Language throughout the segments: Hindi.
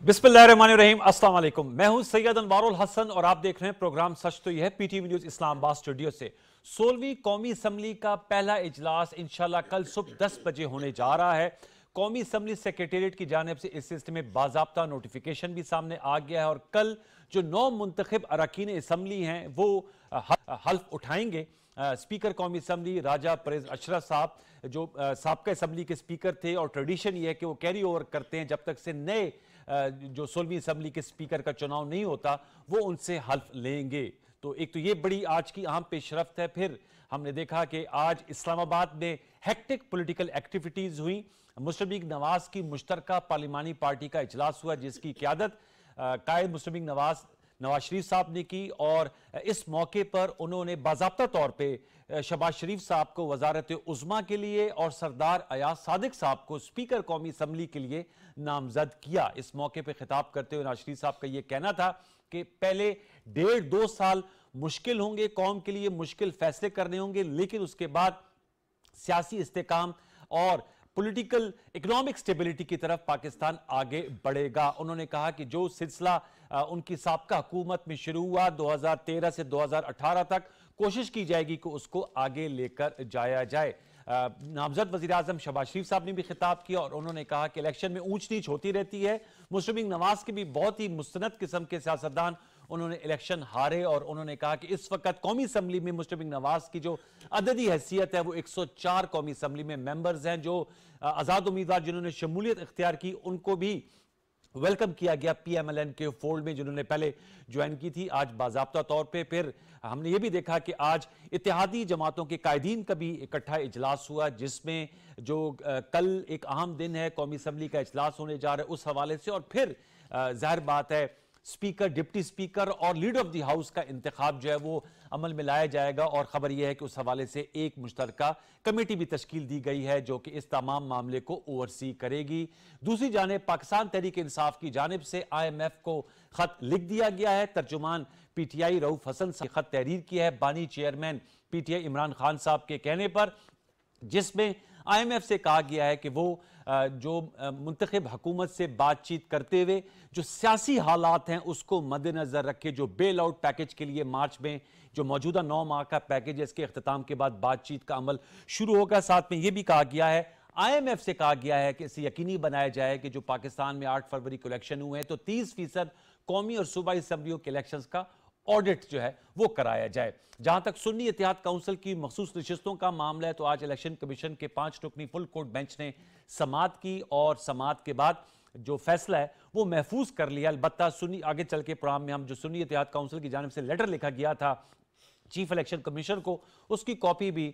बिस्मिल्लाहिर्रहमानिर्रहीम, अस्सलाम वालेकुम। मैं हूं सैयद अनवारुल हसन और आप देख रहे हैं प्रोग्राम सच तो यह है पीटीवी न्यूज इस्लामाबाद स्टूडियो से। 16वीं कौमी असम्बली का पहला इजलास इंशाल्लाह कल सुबह 10 बजे होने जा रहा है। कौमी असम्बली सेक्रेटेरिएट की जानिब से इस सिलसिले में बाज़ाब्ता नोटिफिकेशन भी सामने आ गया है और कल जो 9 मुंतखब अरकान असम्बली हैं वो हल्फ उठाएंगे। स्पीकर कौमी असम्बली राजा परेज अशरफ साहब जो साबका असम्बली के स्पीकर थे और ट्रेडिशन ये है कि वो कैरी ओवर करते हैं जब तक से नए जो 16वीं असम्बली के स्पीकर का चुनाव नहीं होता वो उनसे हल्फ लेंगे। तो एक तो ये बड़ी आज की अहम पेशरफ्त है। फिर हमने देखा कि आज इस्लामाबाद में हेक्टिक पॉलिटिकल एक्टिविटीज हुई। मुस्लिम लीग नवाज की मुश्तरका पार्लिमानी पार्टी का इजलास हुआ जिसकी क़यादत कायद मुस्लिम लीग नवाज शरीफ साहब ने की और इस मौके पर उन्होंने बाज़ाब्ता तौर पर शहबाज शरीफ साहब को वजारत उज़्मा के लिए और सरदार अयाज सादिक साहब को स्पीकर कौमी असम्बली के लिए नामजद किया। इस मौके पर खिताब करते हुए नवाज शरीफ साहब का यह कहना था कि पहले 1.5-2 साल मुश्किल होंगे, कौम के लिए मुश्किल फैसले करने होंगे, लेकिन उसके बाद सियासी इस्तेकाम और पॉलिटिकल इकोनॉमिक स्टेबिलिटी की तरफ पाकिस्तान आगे बढ़ेगा। उन्होंने कहा कि जो सिलसिला उनकी साबका हुकूमत में शुरू हुआ 2013 से 2018 तक, कोशिश की जाएगी कि उसको आगे लेकर जाया जाए। नामजद वज़ीर आज़म शहबाज शरीफ साहब ने भी खिताब किया और उन्होंने कहा कि इलेक्शन में ऊंच नीच होती रहती है। मुस्लिम लीग नवाज के भी बहुत ही मुस्तनद किस्म के सियासतदान उन्होंने इलेक्शन हारे और उन्होंने कहा कि इस वक्त कौमी असम्बली में मुस्लिम लीग नवाज की जो अददी हैसियत है वो 104 कौमी असम्बली में मेंबर्स हैं। जो आज़ाद उम्मीदवार जिन्होंने शमूलियत इख्तियार की उनको भी वेलकम किया गया पीएमएलएन के फोल्ड में, जिन्होंने पहले ज्वाइन की थी आज बाज़ाब्ता तौर पे। फिर हमने ये भी देखा कि आज इत्तेहादी जमातों के कायदीन का भी इकट्ठा इजलास हुआ जिसमें जो कल एक अहम दिन है, कौमी असम्बली का इजलास होने जा रहा है उस हवाले से। और फिर जाहिर बात है स्पीकर, डिप्टी स्पीकर और लीडर ऑफ द हाउस का इंतखाब जो है वो अमल में लाया जाएगा और खबर यह है कि उस हवाले से एक मुश्तरका कमेटी भी तश्कील दी गई है जो कि इस तमाम मामले को ओवरसी करेगी। दूसरी जानिब पाकिस्तान तहरीक इंसाफ की जानिब से IMF को खत लिख दिया गया है। तर्जुमान PTI रऊफ हसन से खत तहरीर किया है बानी चेयरमैन PTI इमरान खान साहब के कहने पर, जिसमें IMF से कहा गया है कि वो जो मुंतखब हुकूमत से बातचीत करते हुए जो सियासी हालात हैं उसको मद्देनजर रखे, जो बेल आउट पैकेज के लिए मार्च में जो मौजूदा 9 माह का पैकेज है इसके अख्ताम के बाद बातचीत का अमल शुरू होगा। साथ में यह भी कहा गया है, IMF से कहा गया है कि इसे यकीनी बनाया जाए कि जो पाकिस्तान में 8 फरवरी को इलेक्शन हुए हैं तो 30% कौमी और सूबाई असम्बलियों के इलेक्शन का ऑडिट जो है वो कराया जाए। जहां तक सुन्नी इत्तेहाद काउंसिल की मखसूस नशिस्तों का मामला है तो आज इलेक्शन कमीशन के 5 रुकनी फुल कोर्ट बेंच ने समाअत की और समाअत के बाद जो फैसला है वो महफूज कर लिया। अलबत्ता सुन्नी आगे चल के प्रोग्राम में हम जो सुन्नी इत्तेहाद काउंसिल की जानिब से लेटर लिखा गया था चीफ इलेक्शन कमीशनर को, उसकी कॉपी भी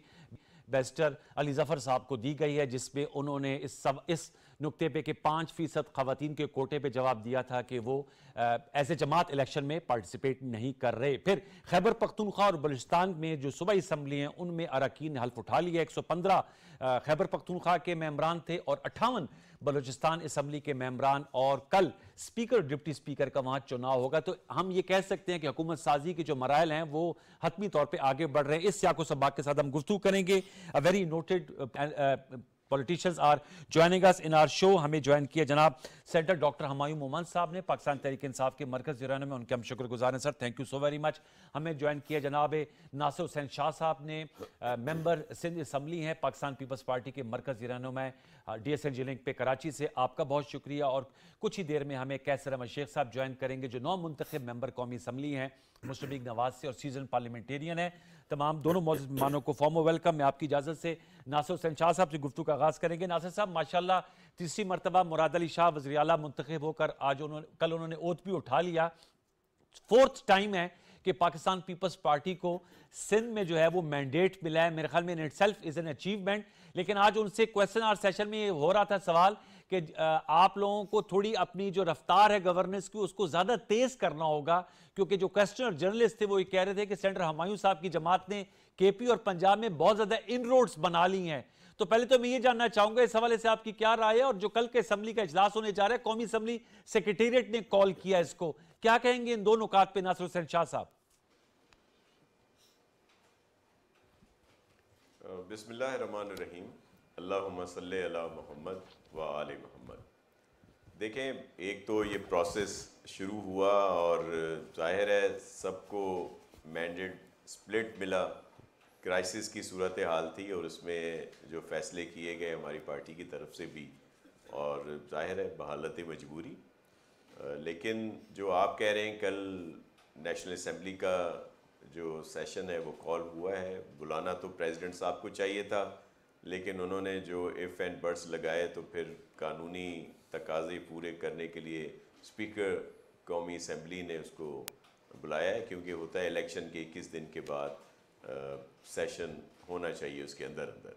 बैरिस्टर अली जफर साहब को दी गई है जिसमें उन्होंने इस नुक्ते पे कि 5% खवातीन के कोटे पे जवाब दिया था कि वो ऐसे जमात इलेक्शन में पार्टिसिपेट नहीं कर रहे। फिर खैबर पख्तूनख्वा और बलूचिस्तान में जो सूबाई असम्बली हैं उनमें अरकान ने हल्फ उठा लिया। 115 खैबर पख्तूनख्वा के मेंबरान थे और 58 बलूचिस्तान असम्बली के मेंबरान, और कल स्पीकर डिप्टी स्पीकर का वहां चुनाव होगा। तो हम ये कह सकते हैं कि हुकूमत साजी के जो मराइल हैं वो हतमी तौर पर आगे बढ़ रहे हैं। इस सियाको सबाक के साथ हम गुफ्तगू करेंगे। A very noted politicians are joining us in our show. हमें ज्वाइन किया जनाब सेंटर डॉक्टर हुमायूं मोमन साहब ने, पाकिस्तान तहरीक इंसाफ के मरकज़ ईरान में, उनके हम शुक्रगुजार हैं sir, thank you so very much. हमें ज्वाइन किया जनाब नासिर हुसैन शाह साहब ने, मेंबर सिंध असम्बली हैं पाकिस्तान पीपल्स पार्टी के मरकज़ ईरान में, DSNG लिंक पे कराची से, आपका बहुत शुक्रिया। और कुछ ही देर में हमें कैसर अहमद शेख साहब ज्वाइन करेंगे जो 9 मुंतखब मेंबर कौमी असम्बली हैं मुस्लिम लीग नवाज से और सीजन पार्लियामेंटेरियन है। तमाम दोनों मेहमानों को फॉर्मल वेलकम। मैं आपकी इजाजत से नासिर हुसैन शाह साहब से गुफ्तगू का आगाज करेंगे। नासिर साहब माशाल्लाह तीसरी मरतबा मुराद अली शाह वज़ीर आला मुंतखब होकर आज कल उन्होंने ओथ भी उठा लिया। 4th टाइम है कि पाकिस्तान पीपल्स पार्टी को सिंध में जो है वो मैंडेट मिला है। मेरे ख्याल में in itself is an achievement. लेकिन आज उनसे क्वेश्चन आवर सेशन में हो रहा था सवाल कि आप लोगों को थोड़ी अपनी जो रफ्तार है गवर्नेंस की उसको ज्यादा तेज करना होगा, क्योंकि जो क्वेश्चनर जर्नलिस्ट थे वो ये कह रहे थे कि सेनेटर हुमायूं साहब की जमात ने KP और पंजाब में बहुत ज्यादा इनरोड्स बना ली हैं। तो पहले तो मैं ये जानना चाहूंगा इस हवाले से आपकी क्या राय है, और जो कल के असम्बली का इजलास होने जा रहा है कौमी असम्बली सेक्रेटेरिएट ने कॉल किया इसको, क्या कहेंगे इन दो नुकात पे नासिर हुसैन शाह साहब? बिस्मिल्लाहिर्रहमानिर्रहीम, अल्लाहुम्मा सल्ली अला मुहम्मद व आले मुहम्मद। देखें, एक तो ये प्रोसेस शुरू हुआ और जाहिर है सबको मैंडेट स्प्लिट मिला, क्राइसिस की सूरत हाल थी और उसमें जो फैसले किए गए हमारी पार्टी की तरफ से भी, और जाहिर है बहालत मजबूरी। लेकिन जो आप कह रहे हैं, कल नेशनल असम्बली का जो सेशन है वो कॉल हुआ है। बुलाना तो प्रेसिडेंट साहब को चाहिए था, लेकिन उन्होंने जो इफ़ एंड बट्स लगाए तो फिर कानूनी तकाज़े पूरे करने के लिए स्पीकर कौमी असम्बली ने उसको बुलाया है, क्योंकि होता है इलेक्शन के 21 दिन के बाद सेशन होना चाहिए उसके अंदर अंदर।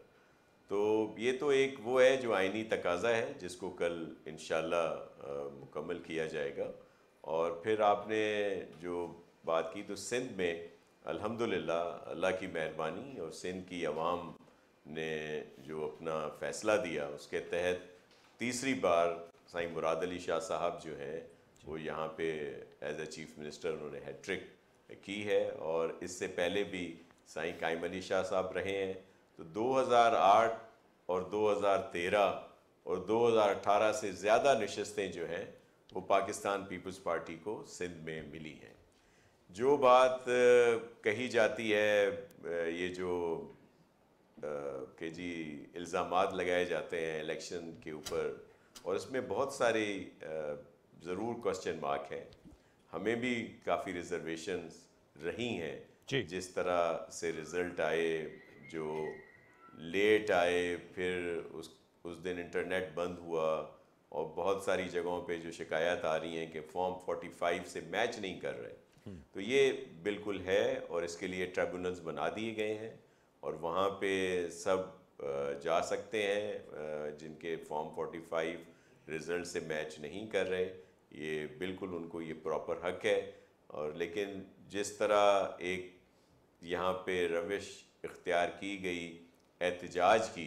तो ये तो एक वो है जो आइनी तकाज़ा है जिसको कल इंशाल्लाह मुकम्मल किया जाएगा। और फिर आपने जो बात की, तो सिंध में अल्हम्दुलिल्लाह अल्लाह की मेहरबानी और सिंध की अवाम ने जो अपना फ़ैसला दिया उसके तहत तीसरी बार साईं मुराद अली शाह साहब जो हैं वो यहाँ पे एज ए चीफ़ मिनिस्टर उन्होंने हैट्रिक की है। और इससे पहले भी साईं कायम अली शाह साहब रहे हैं। तो 2008 और 2013 और 2018 से ज़्यादा नशस्तें जो हैं वो पाकिस्तान पीपल्स पार्टी को सिंध में मिली हैं। जो बात कही जाती है, ये जो कि जी इल्ज़ामात लगाए जाते हैं इलेक्शन के ऊपर, और इसमें बहुत सारी ज़रूर क्वेश्चन मार्क हैं। हमें भी काफ़ी रिजर्वेशंस रही हैं। जिस तरह से रिज़ल्ट आए, जो लेट आए, फिर उस दिन इंटरनेट बंद हुआ और बहुत सारी जगहों पे जो शिकायत आ रही हैं कि फॉर्म 45 से मैच नहीं कर रहे। तो ये बिल्कुल है और इसके लिए ट्रिब्यूनल्स बना दिए गए हैं और वहाँ पे सब जा सकते हैं जिनके फॉर्म 45 रिज़ल्ट से मैच नहीं कर रहे। ये बिल्कुल उनको ये प्रॉपर हक है। और लेकिन जिस तरह एक यहाँ पे रविश इख्तियार की गई एहतजाज की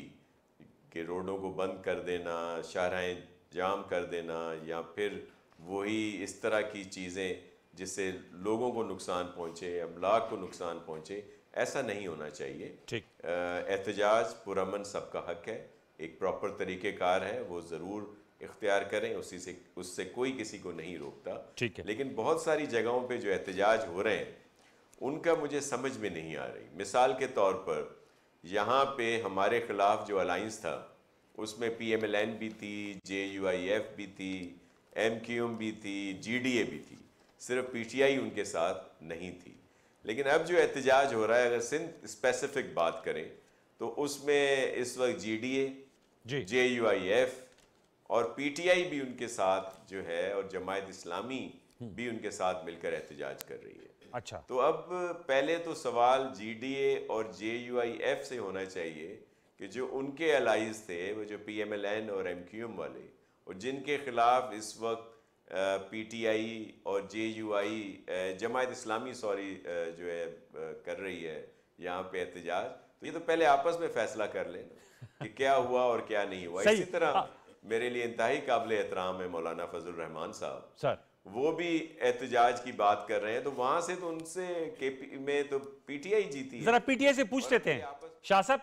कि रोडों को बंद कर देना, शाहराहें जाम कर देना, या फिर वही इस तरह की चीज़ें जिससे लोगों को नुकसान पहुँचे, अमलाक को नुकसान पहुँचे, ऐसा नहीं होना चाहिए। एहतजाज पुरअमन सबका हक है, एक प्रॉपर तरीक़ेकार है, वो ज़रूर इख्तियार करें, उससे कोई किसी को नहीं रोकता। लेकिन बहुत सारी जगहों पे जो एहतजाज हो रहे हैं उनका मुझे समझ में नहीं आ रही। मिसाल के तौर पर यहाँ पे हमारे ख़िलाफ़ जो अलाइंस था उसमें PMLN भी थी, JUIF भी थी, MQM भी थी, GDA भी थी, सिर्फ PTI उनके साथ नहीं थी। लेकिन अब जो एहतजाज हो रहा है, अगर सिंध स्पेसिफिक बात करें तो उसमें इस वक्त GDA, JUIF और PTI भी उनके साथ जो है, और जमायत इस्लामी भी उनके साथ मिलकर एहतजाज कर रही है। अच्छा, तो अब पहले तो सवाल GDA और JUIF से होना चाहिए कि जो उनके अलाइज थे, वो जो PMLN और MQM वाले, और जिनके खिलाफ इस वक्त PTI और JUI जमायत इस्लामी जो है कर रही है यहाँ पे एहतजाज, तो ये तो पहले आपस में फैसला कर लेना कि क्या हुआ और क्या नहीं हुआ। इसी तरह मेरे लिए इंतहाई काबिल एहतराम है मौलाना फजल रहमान साहब सर, वो भी एहतजाज की बात कर रहे हैं। तो वहां से तो उनसे KP में तो PTI जीती है। जरा PTI से पूछ लेते हैं शाह साहब,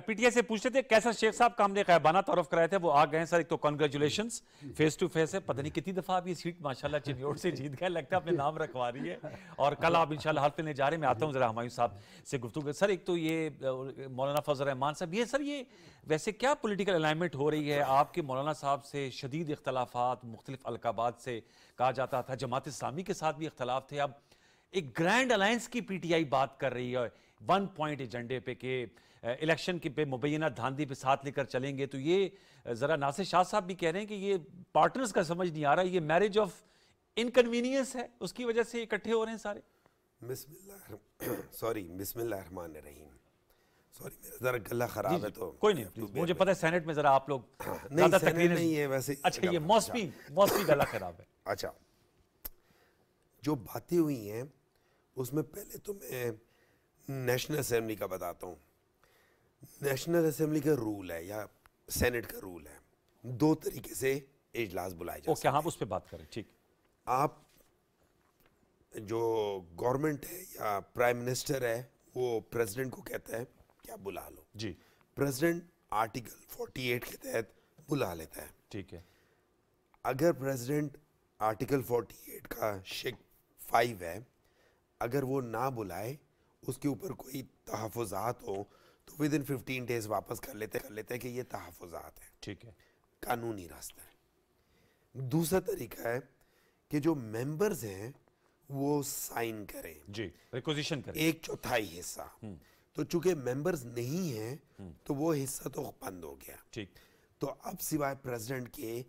PTI से पूछ लेते हैं कैसर शेख साहब का हमने ग़ैबाना तारुफ कराए थे, वो आ गए सर। एक तो कांग्रेचुलेशंस, फेस टू फेस है, पता नहीं कितनी दफा आप ये सीट माशाल्लाह चिन्योट से जीत गए, लगता है अपने नाम रखवा रही है। और कल आप इंशाल्लाह हल्फ लेने जा रहे हैं। मैं आता हूँ जरा हुमायूं साहब से गुफ्तगू। सर एक तो ये मौलाना फजल रहमान साहब, ये सर ये वैसे क्या पॉलिटिकल अलाइनमेंट हो रही है आपके मौलाना साहब से? शदीद इख्तलाफात, मुख्तलिफ अलकाबात से कहा जाता था, जमात इस्लामी के साथ भी इख्तलाफ थे, अब एक ग्रैंड अलायंस की PTI बात कर रही है 1 पॉइंट एजेंडे पे कि इलेक्शन के पे मुबैना धांधली पे साथ लेकर चलेंगे। तो ये जरा नासिर शाह साहब भी कह रहे हैं कि ये पार्टनर्स का समझ नहीं आ रहा, ये मैरिज ऑफ इनकन्वीनियंस है, उसकी वजह से इकट्ठे हो रहे हैं सारे। बिस्मिल्लाहिर्रहमानिर्रहीम। सॉरी मेरा जरा गला खराब है, तो कोई नहीं, मुझे पता है सेनेट में जरा आप लोग नहीं, सेनेट नहीं है वैसे। अच्छा, ये मौसमी गला खराब है। अच्छा, जो बातें हुई हैं उसमें पहले तो मैं नेशनल असेंबली का बताता हूँ। नेशनल असेंबली का रूल है या सेनेट का रूल है, 2 तरीके से इजलास बुलाए जा सकते हैं। हाँ, उस पर बात करें, ठीक। आप जो गवर्नमेंट है या प्राइम मिनिस्टर है वो प्रेसिडेंट को कहता है कि आप बुला लो प्रेसिडेंट आर्टिकल 48 के तहत बुला लेता है, ठीक है। अगर प्रेसिडेंट आर्टिकल 48 का शेक 5 है, अगर वो ना बुलाए, उसके ऊपर कोई तहफ़्फ़ुज़ात हो तो विद इन 15 डेज वापस कर लेते हैं कि ये तहफ़्फ़ुज़ात है। ठीक है, कानूनी रास्ता है। दूसरा तरीका है कि जो मेंबर्स हैं वो साइन करें जी, रिक्वेजिशन करें 1/4 हिस्सा। तो चूंकि मेंबर्स नहीं हैं तो वो हिस्सा तो बंद हो गया। ठीक। तो अब सिवाय प्रेसिडेंट के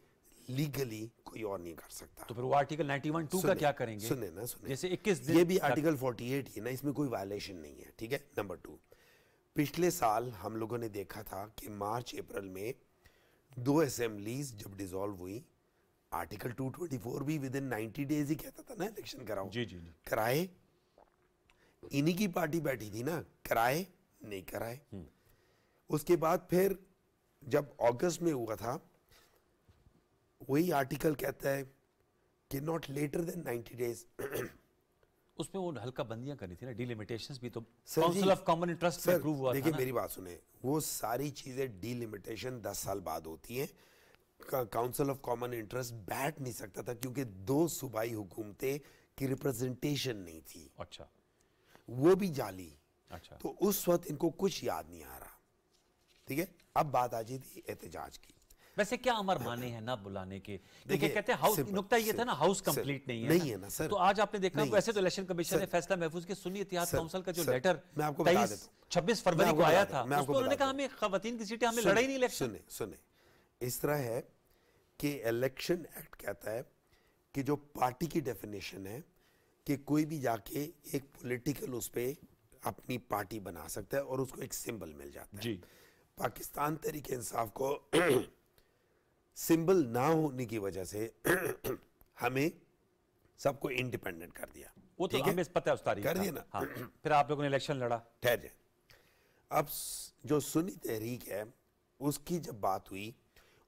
लीगली कोई और नहीं कर सकता। तो फिर वो आर्टिकल 91(2) का क्या करेंगे? सुने, जैसे 21 दिन ये भी आर्टिकल 48 ही है ना, इसमें कोई वायलेशन नहीं है। ठीक है। नंबर 2, पिछले साल हम लोगों ने देखा था कि मार्च अप्रैल में 2 असेंबलीज जब डिसॉल्व हुई, आर्टिकल 224 भी विद इन 90 डेज ही कहता था ना इलेक्शन कराओ। जी जी जी। कराए, इन्हीं की पार्टी बैठी थी ना, कराए नहीं कराए। उसके बाद फिर जब अगस्त में हुआ था, वही आर्टिकल कहता है कि नॉट लेटर देन 90 डेज। उसमें वो हल्का बंदियां करनी थी ना, डिलिमिटेशंस भी तो सर काउंसिल जी, ऑफ कॉमन इंटरेस्ट में सर, अप्रूव हुआ था देखिए ना। मेरी बात सुने, वो सारी चीजें डिलिमिटेशन 10 साल बाद होती हैं। काउंसिल ऑफ कॉमन इंटरेस्ट बैठ नहीं सकता था क्योंकि 2 सूबाई हुकूमतें की रिप्रेजेंटेशन नहीं थी, अच्छा वो भी जाली। अच्छा। तो उस वक्त इनको कुछ याद नहीं आ रहा। ठीक है। अब बात आ जाती एहतजाज की। वैसे क्या अमर माने हैं ना बुलाने के? क्योंकि देखिए, कहते हैं हाउस, सिंपल, नुकता ये था ना, हाउस सिंपल, कंप्लीट नहीं है नहीं है ना सर। तो आज आपने देखा, नहीं, वैसे तो इलेक्शन कमीशन ने सर, फैसला महफूज के सुन्नी इत्तेहाद सर, काउंसिल का जो सर, लेटर मैं आपको बता देता हूं। 26 मैं फरवरी आपको को आया बता था, दूं, मैं आपको उसमें उन्होंने बता कहा दूं। हमें खवातीन की सीटें, हमें सुने, लड़ा ही नहीं इलेक्शन। सुने सुने, इस तरह है कि इलेक्शन एक्ट कहता है कि जो पार्टी की डेफिनेशन है कि कोई भी जाके एक पॉलिटिकल उस पे अपनी पार्टी बना सकता है और उसको एक सिंबल मिल जाता है। जी। पाकिस्तान तहरीक इंसाफ को सिंबल ना होने की वजह से हमें सबको इंडिपेंडेंट कर दिया। वो तो ठीक है? हमें पता है उस तारीख कर का। दिया ना। हाँ। फिर आप लोगों ने इलेक्शन लड़ा। ठहर जाए। अब जो सुन्नी तहरीक है उसकी जब बात हुई,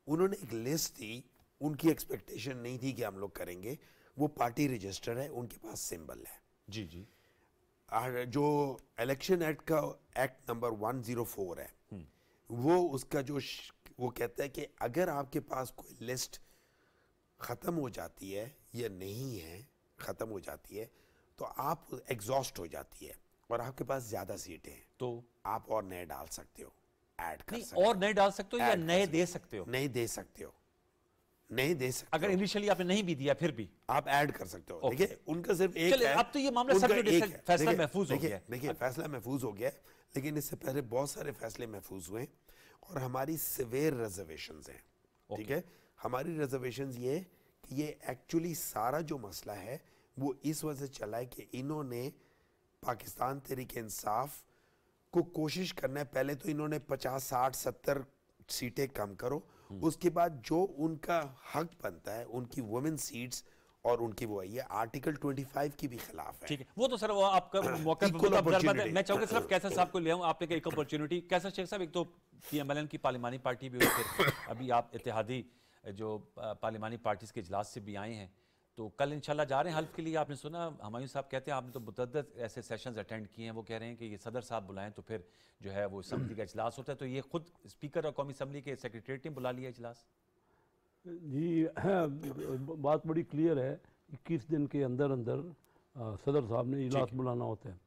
उन्होंने एक लिस्ट दी, उनकी एक्सपेक्टेशन नहीं थी कि हम लोग करेंगे। वो पार्टी रजिस्टर है, उनके पास सिंबल है। जी जी। और जो इलेक्शन एक्ट का एक्ट नंबर 104 है, वो उसका जो वो कहता है कि अगर आपके पास कोई लिस्ट ख़त्म हो जाती है या नहीं है, ख़त्म हो जाती है तो आप एग्जॉस्ट हो जाती है और आपके पास ज़्यादा सीटें हैं तो आप और नए डाल सकते हो, ऐड कर नहीं, सकते हो। और नए डाल सकते हो या ऐड कर नए सकते दे सकते हो? नहीं दे सकते हो, नहीं दे सकते अगर हो। इनिशियली आपने नहीं भी दिया फिर भी? आप ऐड कर सकते हो। Okay. देखिए उनका सिर्फ एक चलिए, है। अब तो ये मामला उनका सब जो एक है। फैसला देखिए, महफूज हो देखिए, गया है। देखिए फैसला महफूज हो गया है, लेकिन इससे पहले बहुत सारे फैसले महफूज हुए और हमारी सिवियर रिजर्वेशंस हैं। ठीक है। हमारी रिजर्वेशंस ये कि ये एक्चुअली सारा जो मसला है वो इस वजह से चला है कि इन्होंने पाकिस्तान तहरीक इंसाफ को कोशिश करना है, पहले तो इन्होंने 50, 60, 70 सीटें कम करो, उसके बाद जो उनका हक बनता है, उनकी वुमेन सीट्स और उनकी वो है, ये आर्टिकल 25 की भी खिलाफ है। ठीक है, वो तो सर वो आपका मौका Equal वो तो अब जरा opportunity. मैं चाहूंगा सिर्फ कैसर साहब को ले आऊं। आपने कहा एक अपॉर्चुनिटी, कैसर शेख साहब, एक तो पीएमएलएन की पार्लिमानी पार्टी भी हुई, फिर अभी आप इत्तेहादी जो पार्लिमानी पार्टीज के इजलास से भी आए हैं, तो कल इंशाल्लाह जा रहे हैं हल्फ के लिए। आपने सुना हुमायूं साहब कहते हैं आपने तो मुतअद्दिद ऐसे सेशंस अटेंड किए हैं, वो कह रहे हैं कि ये सदर साहब बुलाएं तो फिर जो है वो असम्बली का इजलास होता है, तो ये खुद स्पीकर और कौमी असम्बली के सेक्रेटरीट ने बुला लिया इजलास। जी बात बड़ी क्लियर है, 21 दिन के अंदर अंदर सदर साहब ने इजलास बुलाना होता है।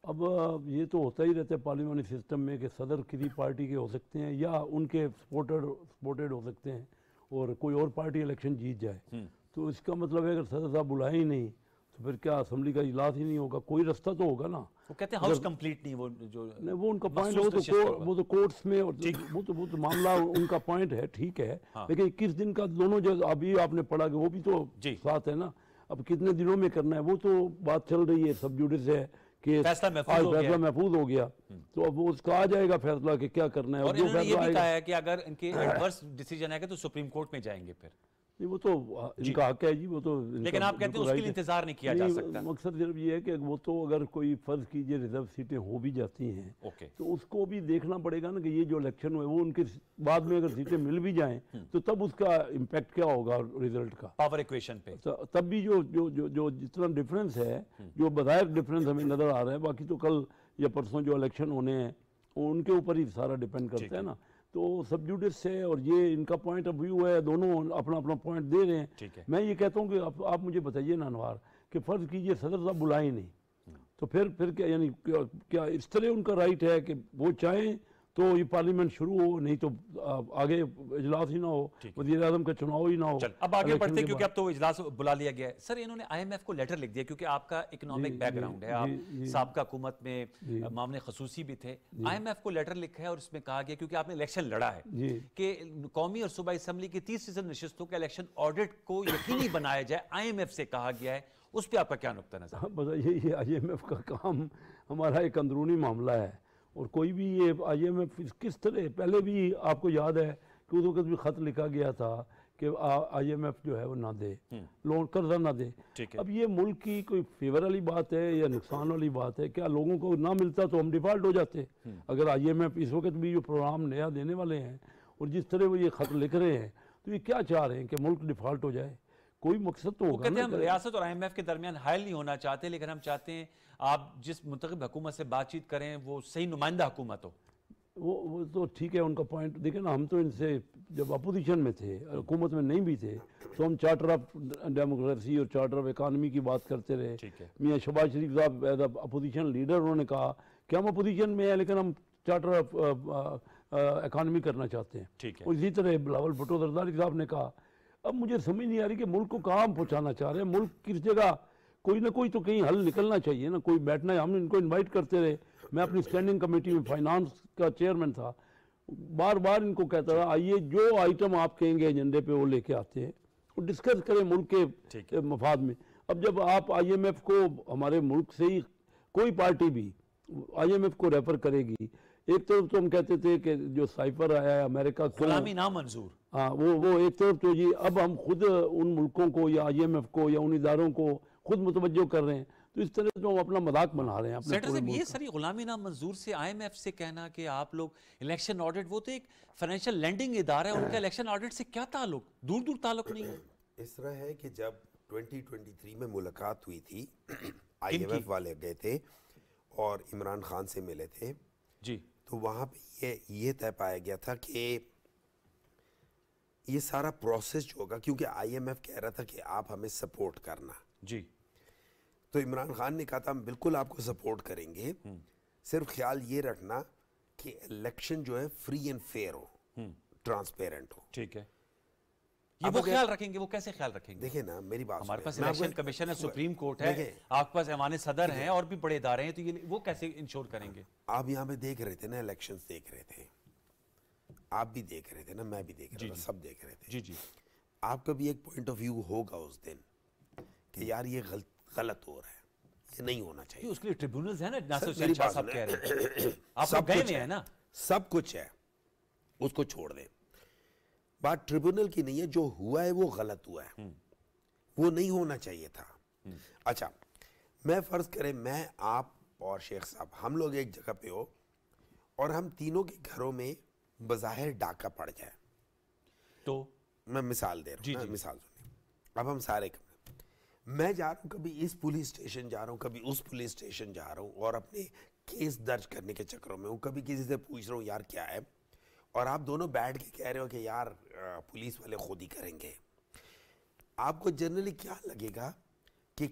अब ये तो होता ही रहता है पार्लियामानी सिस्टम में कि सदर किसी पार्टी के हो सकते हैं या उनके सपोर्टेड हो सकते हैं और कोई और पार्टी इलेक्शन जीत जाए। तो इसका मतलब है अगर सदर साहब बुलाए ही नहीं तो फिर क्या असेंबली का इजलास ही नहीं होगा? कोई रास्ता तो होगा ना। वो कहते हैं हाउस कंप्लीट नहीं, वो जो नहीं वो उनका पॉइंट है, मखसूस नशिस्त होगा। वो तो कोर्ट्स में और वो तो मामला उनका पॉइंट है, ठीक है। लेकिन 21 दिन का दोनों जगह अभी आपने पढ़ा कि वो भी तो साथ है ना। अब कितने दिनों में करना है वो तो बात चल रही है, सब जुडिस है कि फैसला महफूज हो गया, तो अब वो उसका आ जाएगा फैसला कि क्या करना है। और इन्होंने ये भी कहा है कि अगर इनके एडवर्स डिसीजन आएगा तो सुप्रीम कोर्ट में जाएंगे फिर। नहीं वो तो इनका हक है जी, वो तो लेकिन आप कहते हैं उसके लिए इंतजार नहीं किया जा सकता। मकसद सिर्फ ये है कि वो तो अगर कोई फर्ज कीजिए रिजर्व सीटें हो भी जाती हैं तो उसको भी देखना पड़ेगा ना कि ये जो इलेक्शन हुए वो उनके बाद में अगर सीटें मिल भी जाएं तो तब उसका इम्पैक्ट क्या होगा रिजल्ट का, पावर इक्वेशन पे। तब भी जो जितना डिफरेंस है, जो बधायर डिफरेंस हमें नजर आ रहा है, बाकी तो कल या परसों जो इलेक्शन होने हैं उनके ऊपर ही सारा डिपेंड करता है ना। तो सब्जुडिस है और ये इनका पॉइंट ऑफ व्यू है, दोनों अपना अपना पॉइंट दे रहे ठीक है। हैं। मैं ये कहता हूँ कि आप मुझे बताइए ना अनवार, कि फ़र्ज़ कीजिए सदर साहब बुलाए नहीं, तो फिर क्या, यानी क्या इस तरह उनका राइट है कि वो चाहें तो ये पार्लियामेंट शुरू हो, नहीं तो आगे इजलास ही ना हो, वज़ीर आज़म का चुनाव ही ना हो। चल अब आगे इलेक्शन बढ़ते हैं के क्योंकि बाद। अब तो इजलास बुला लिया गया है। सर इन्होंने IMF को लेटर लिख दिया क्योंकि आपका इकोनॉमिक बैकग्राउंड है, आप साबका हुकूमत में मामले खसूसी भी थे। IMF को लेटर लिखा है और इसमें कहा गया, क्योंकि आपने इलेक्शन लड़ा है, कि कौमी और सूबाई असम्बली की 30 फीसद नशिस्तों का इलेक्शन ऑडिट को यकीनी बनाया जाए, IMF से कहा गया है। उस पर आपका क्या नुक्ता नज़र? बस ये IMF का काम हमारा एक अंदरूनी मामला है, और कोई भी ये IMF किस तरह, पहले भी आपको याद है कि उस वक्त भी ख़त लिखा गया था कि IMF जो है वो ना दे, लोन कर्जा ना दे। अब ये मुल्क की कोई फेवर वाली बात है या नुकसान वाली बात है? क्या लोगों को ना मिलता तो हम डिफ़ॉल्ट हो जाते? अगर IMF इस वक्त भी जो प्रोग्राम नया देने वाले हैं और जिस तरह वो ये ख़त लिख रहे हैं, तो ये क्या चाह रहे हैं कि मुल्क डिफ़ॉल्ट हो जाए? कोई मकसद तो होगा कहते हैं ना। हम रियासत और IMF के दरमियान हायल नहीं होना चाहते, लेकिन हम चाहते हैं आप जिस मुंतखब हुकूमत से बातचीत करें वो सही नुमाइंदा हुकूमत हो। वो तो ठीक है उनका पॉइंट। देखिए ना, हम तो इनसे जब अपोजिशन में थे, हुकूमत में नहीं भी थे, तो हम चार्टर ऑफ डेमोक्रेसी और चार्टर ऑफ इकानमी की बात करते रहे। मियाँ शहबाज शरीफ साहब एज अपोजिशन लीडर, उन्होंने कहा कि हम अपोजिशन में हैं लेकिन हम चार्टर ऑफ इकानमी करना चाहते हैं। और इसी तरह बिलावल भुट्टो जरदारी साहब ने कहा। अब मुझे समझ नहीं आ रही कि मुल्क को कहाँ हम पहुँचाना चाह रहे हैं। मुल्क किस जगह कोई ना कोई तो कहीं हल निकलना चाहिए ना, कोई बैठना है। हम इनको इनवाइट करते रहे, मैं अपनी स्टैंडिंग कमेटी में फाइनेंस का चेयरमैन था, बार बार इनको कहता था आइए जो आइटम आप कहेंगे एजेंडे पे वो लेके आते हैं और डिस्कस करें मुल्क के मफाद में। अब जब आप IMF को, हमारे मुल्क से ही कोई पार्टी भी IMF को रेफर करेगी, एक तरफ तो हम कहते थे कि जो साइफर आया है अमेरिका, गुलामी ना मंजूर, हाँ वो एक तरफ तो जी, अब हम खुद उन मुल्कों को या IMF को या उन इदारों को खुद मुतवज्जो कर रहे हैं, तो इस तरह से हम अपना मजाक बना रहे हैं अपने पूरे मुल्क ये सारी गुलामी ना मंजूर से IMF से कहना कि आप लोग इलेक्शन ऑडिट, वो तो एक फाइनेंशियल लेंडिंग इदारा है, उनका इलेक्शन ऑडिट से क्या ताल्लुक? दूर दूर ताल्लुक नहीं है। इस तरह है कि जब 2023 में मुलाकात हुई थी, IMF वाले गए थे और इमरान खान से मिले थे जी, तो वहाँ पे ये तय पाया गया था कि ये सारा प्रोसेस जो होगा, क्योंकि IMF कह रहा था कि आप हमें सपोर्ट करना जी, तो इमरान खान ने कहा था हम बिल्कुल आपको सपोर्ट करेंगे, सिर्फ ख्याल ये रखना कि इलेक्शन जो है फ्री एंड फेयर हो, ट्रांसपेरेंट हो। ठीक है, ये वो ख्याल रखेंगे। वो कैसे ख्याल रखेंगे? देखिए ना, मेरी बात हमारे पास इलेक्शन कमीशन है, सुप्रीम कोर्ट है, आपके पास ऐवान सदर हैं और भी बड़े इदारे हैं, तो ये वो कैसे इंश्योर करेंगे? आप यहाँ पे देख रहे थे ना, इलेक्शंस देख रहे थे, आप भी देख रहे थे ना, मैं भी देख रहा था, सब देख रहे थे। जी जी, आपका भी एक पॉइंट ऑफ व्यू होगा उस दिन कि यार ये गलत हो रहा है, ये नहीं होना चाहिए। उसके लिए ट्रिब्यूनल्स है ना, नासिर मेरी शाह बात साहब कह रहे हैं, आप सब लोग गए कुछ हैं ना, सब कुछ है, उसको छोड़ दें। बात ट्रिब्यूनल की नहीं है, जो हुआ है वो गलत हुआ है, वो नहीं होना चाहिए था। अच्छा, मैं फर्ज करें मैं, आप और शेख साहब, हम लोग एक जगह पे हो और हम तीनों के घरों में बज़ाहिर डाका पड़ जाए, तो मैं मिसाल दे रहा हूँ, मिसाल सुनिए। अब हम सारे मैं जा रहा हूँ, कभी इस पुलिस स्टेशन जा रहा हूँ, कभी उस पुलिस स्टेशन जा रहा हूँ और अपने केस दर्ज करने के चक्करों में हूँ, कभी किसी से पूछ रहा हूँ यार क्या है, और आप दोनों बैठ के कह रहे हो कि यार पुलिस वाले खुद ही करेंगे। आपको जनरली क्या लगेगा कि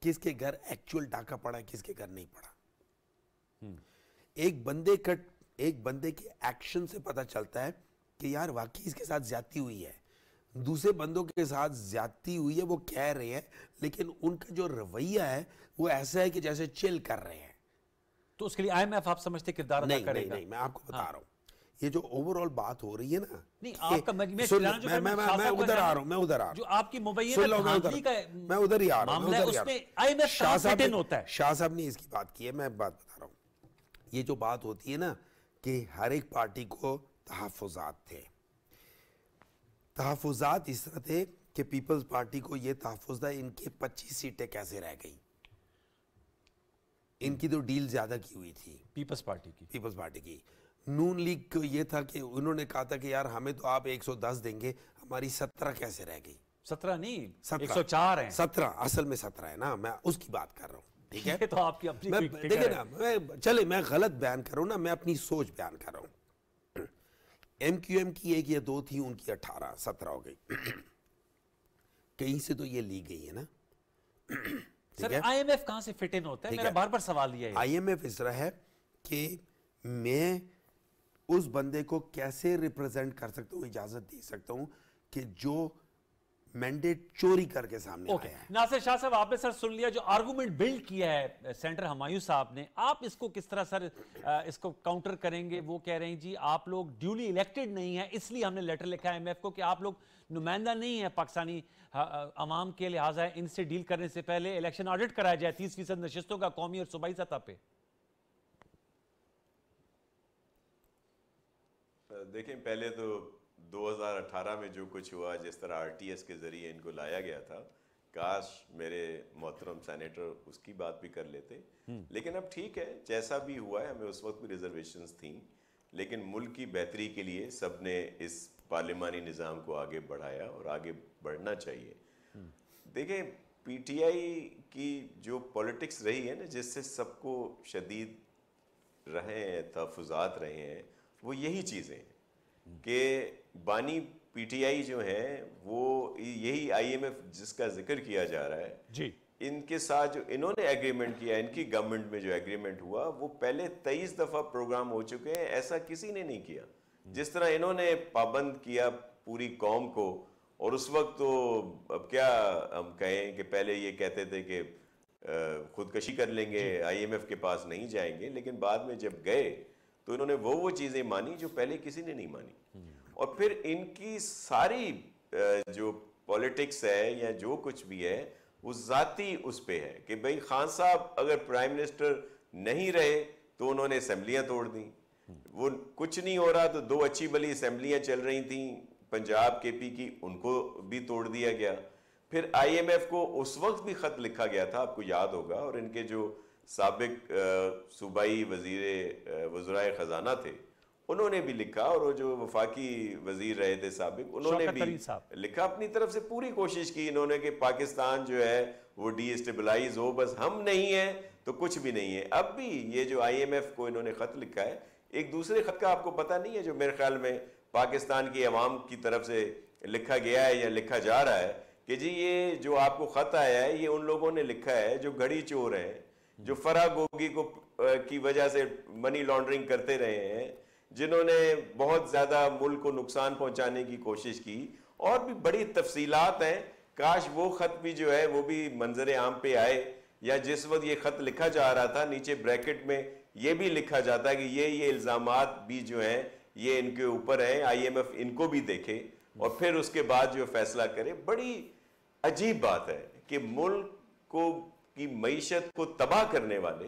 किसके घर एक्चुअल डाका पड़ा है, किसके घर नहीं पड़ा? एक बंदे के एक्शन से पता चलता है कि यार वाकई इसके साथ ज्यादती हुई है, दूसरे बंदों के साथ ज्यादती हुई है, वो कह रहे हैं, लेकिन उनका जो रवैया है वो ऐसा है कि जैसे चिल कर रहे हैं। तो उसके लिए IMF आप समझते किरदार अदा करेगा? नहीं, मैं आपको बता रहा हूँ, ये जो ओवरऑल बात हो रही है ना, नहीं आपका मैं उधर आ रहा हूँ, जो आपकी मुबैय्यन धांधली का मैं उधर ही आ रहा हूँ, उसमें IMF शाह साहब होता है। शाह साहब ने इसकी बात की है, मैं बात बता रहा हूँ। ये जो बात होती है ना कि हर एक पार्टी को तहफ़्फ़ुज़ात थे, तहफ़्फ़ुज़ात इस तरह थे कि पीपल्स पार्टी को ये तहफ़्फ़ुज़ था इनकी 25 सीटें कैसे रह गई, इनकी तो डील ज्यादा की हुई थी पीपल्स पार्टी की। नून लीग को ये था कि उन्होंने कहा था कि यार हमें तो आप 110 देंगे, हमारी 17 कैसे रह गई? 17 नहीं, 17 104 हैं। 17 असल में 17 है ना, मैं उसकी बात कर रहा हूँ, ठीक है? तो आपकी अपनी देखिए ना, मैं गलत बयान कर रहा हूँ ना, मैं अपनी सोच बयान कर रहा हूँ, MQM की 1 या 2 थी, उनकी 18 17 हो गई। कहीं से तो ये ली गई है ना। सर IMF कहां से फिट इन होता है, मेरा बार बार सवाल ये है। IMF इस तरह है कि मैं उस बंदे को कैसे रिप्रेजेंट कर सकता हूँ, इजाजत दे सकता हूँ कि जो मैंडेट चोरी करके सामने आया है। नासिर शाह साहब, आपने सर सुन लिया जो आर्गुमेंट बिल्ड किया है सेंटर हुमायूं साहब ने, आप इसको किस तरह सर इसको काउंटर करेंगे? वो कह रहे हैं जी आप लोग ड्यूली इलेक्टेड नहीं है, इसलिए हमने लेटर लिखा है IMF को कि आप लोग नुमाइंदा नहीं है पाकिस्तानी अवाम के, लिहाजा इनसे डील करने से पहले इलेक्शन ऑडिट कराया जाए 30% नशिस्तों का कौमी और सूबाई सतह पे। देखें, पहले तो 2018 में जो कुछ हुआ, जिस तरह RTS के ज़रिए इनको लाया गया था, काश मेरे मोहतरम सेनेटर उसकी बात भी कर लेते। लेकिन अब ठीक है, जैसा भी हुआ है, हमें उस वक्त भी रिजर्वेशंस थी, लेकिन मुल्क की बेहतरी के लिए सब ने इस पार्लिमानी निज़ाम को आगे बढ़ाया और आगे बढ़ना चाहिए। देखें, PTI की जो पॉलिटिक्स रही है ना, जिससे सबको शदीद रहे हैं, तहफ़्फ़ुज़ात रहे हैं, वो यही चीज़ें हैं कि बानी PTI जो हैं वो यही IMF जिसका जिक्र किया जा रहा है जी, इनके साथ जो इन्होंने एग्रीमेंट किया, इनकी गवर्नमेंट में जो एग्रीमेंट हुआ, वो पहले 23 दफ़ा प्रोग्राम हो चुके हैं। ऐसा किसी ने नहीं किया जिस तरह इन्होंने पाबंद किया पूरी कौम को। और उस वक्त तो अब क्या हम कहें कि पहले ये कहते थे कि खुदकशी कर लेंगे, IMF के पास नहीं जाएंगे, लेकिन बाद में जब गए तो इन्होंने वो चीज़ें मानी जो पहले किसी ने नहीं मानी। और फिर इनकी सारी जो पॉलिटिक्स है या जो कुछ भी है वो ज़ाती उस पे है कि भाई खान साहब अगर प्राइम मिनिस्टर नहीं रहे तो उन्होंने असम्बलियाँ तोड़ दी, वो कुछ नहीं हो रहा तो 2 अच्छी भली असम्बलियाँ चल रही थी पंजाब KP की, उनको भी तोड़ दिया गया। फिर IMF को उस वक्त भी ख़त लिखा गया था, आपको याद होगा, और इनके जो साबिक सूबाई वज़ीर ख़जाना थे उन्होंने भी लिखा, और वो जो वफाकी वजीर रहे थे साबिक, उन्होंने भी लिखा, अपनी तरफ से पूरी कोशिश की इन्होंने कि पाकिस्तान जो है वो डीस्टेबलाइज हो, बस हम नहीं है तो कुछ भी नहीं है। अब भी ये जो IMF को इन्होंने ख़त लिखा है, एक दूसरे ख़त का आपको पता नहीं है जो मेरे ख्याल में पाकिस्तान की अवाम की तरफ से लिखा गया है या लिखा जा रहा है कि जी ये जो आपको ख़त आया है ये उन लोगों ने लिखा है जो घड़ी चोर हैं, जो फराह गोगी को की वजह से मनी लॉन्ड्रिंग करते रहे हैं, जिन्होंने बहुत ज़्यादा मुल्क को नुकसान पहुंचाने की कोशिश की, और भी बड़ी तफसीलात हैं। काश वो ख़त भी जो है वो भी मंजर आम पे आए, या जिस वक्त ये ख़त लिखा जा रहा था नीचे ब्रैकेट में ये भी लिखा जाता है कि ये इल्ज़ामात भी जो हैं ये इनके ऊपर हैं, IMF इनको भी देखे और फिर उसके बाद जो फैसला करे। बड़ी अजीब बात है कि मुल्क को की मईशत को तबाह करने वाले,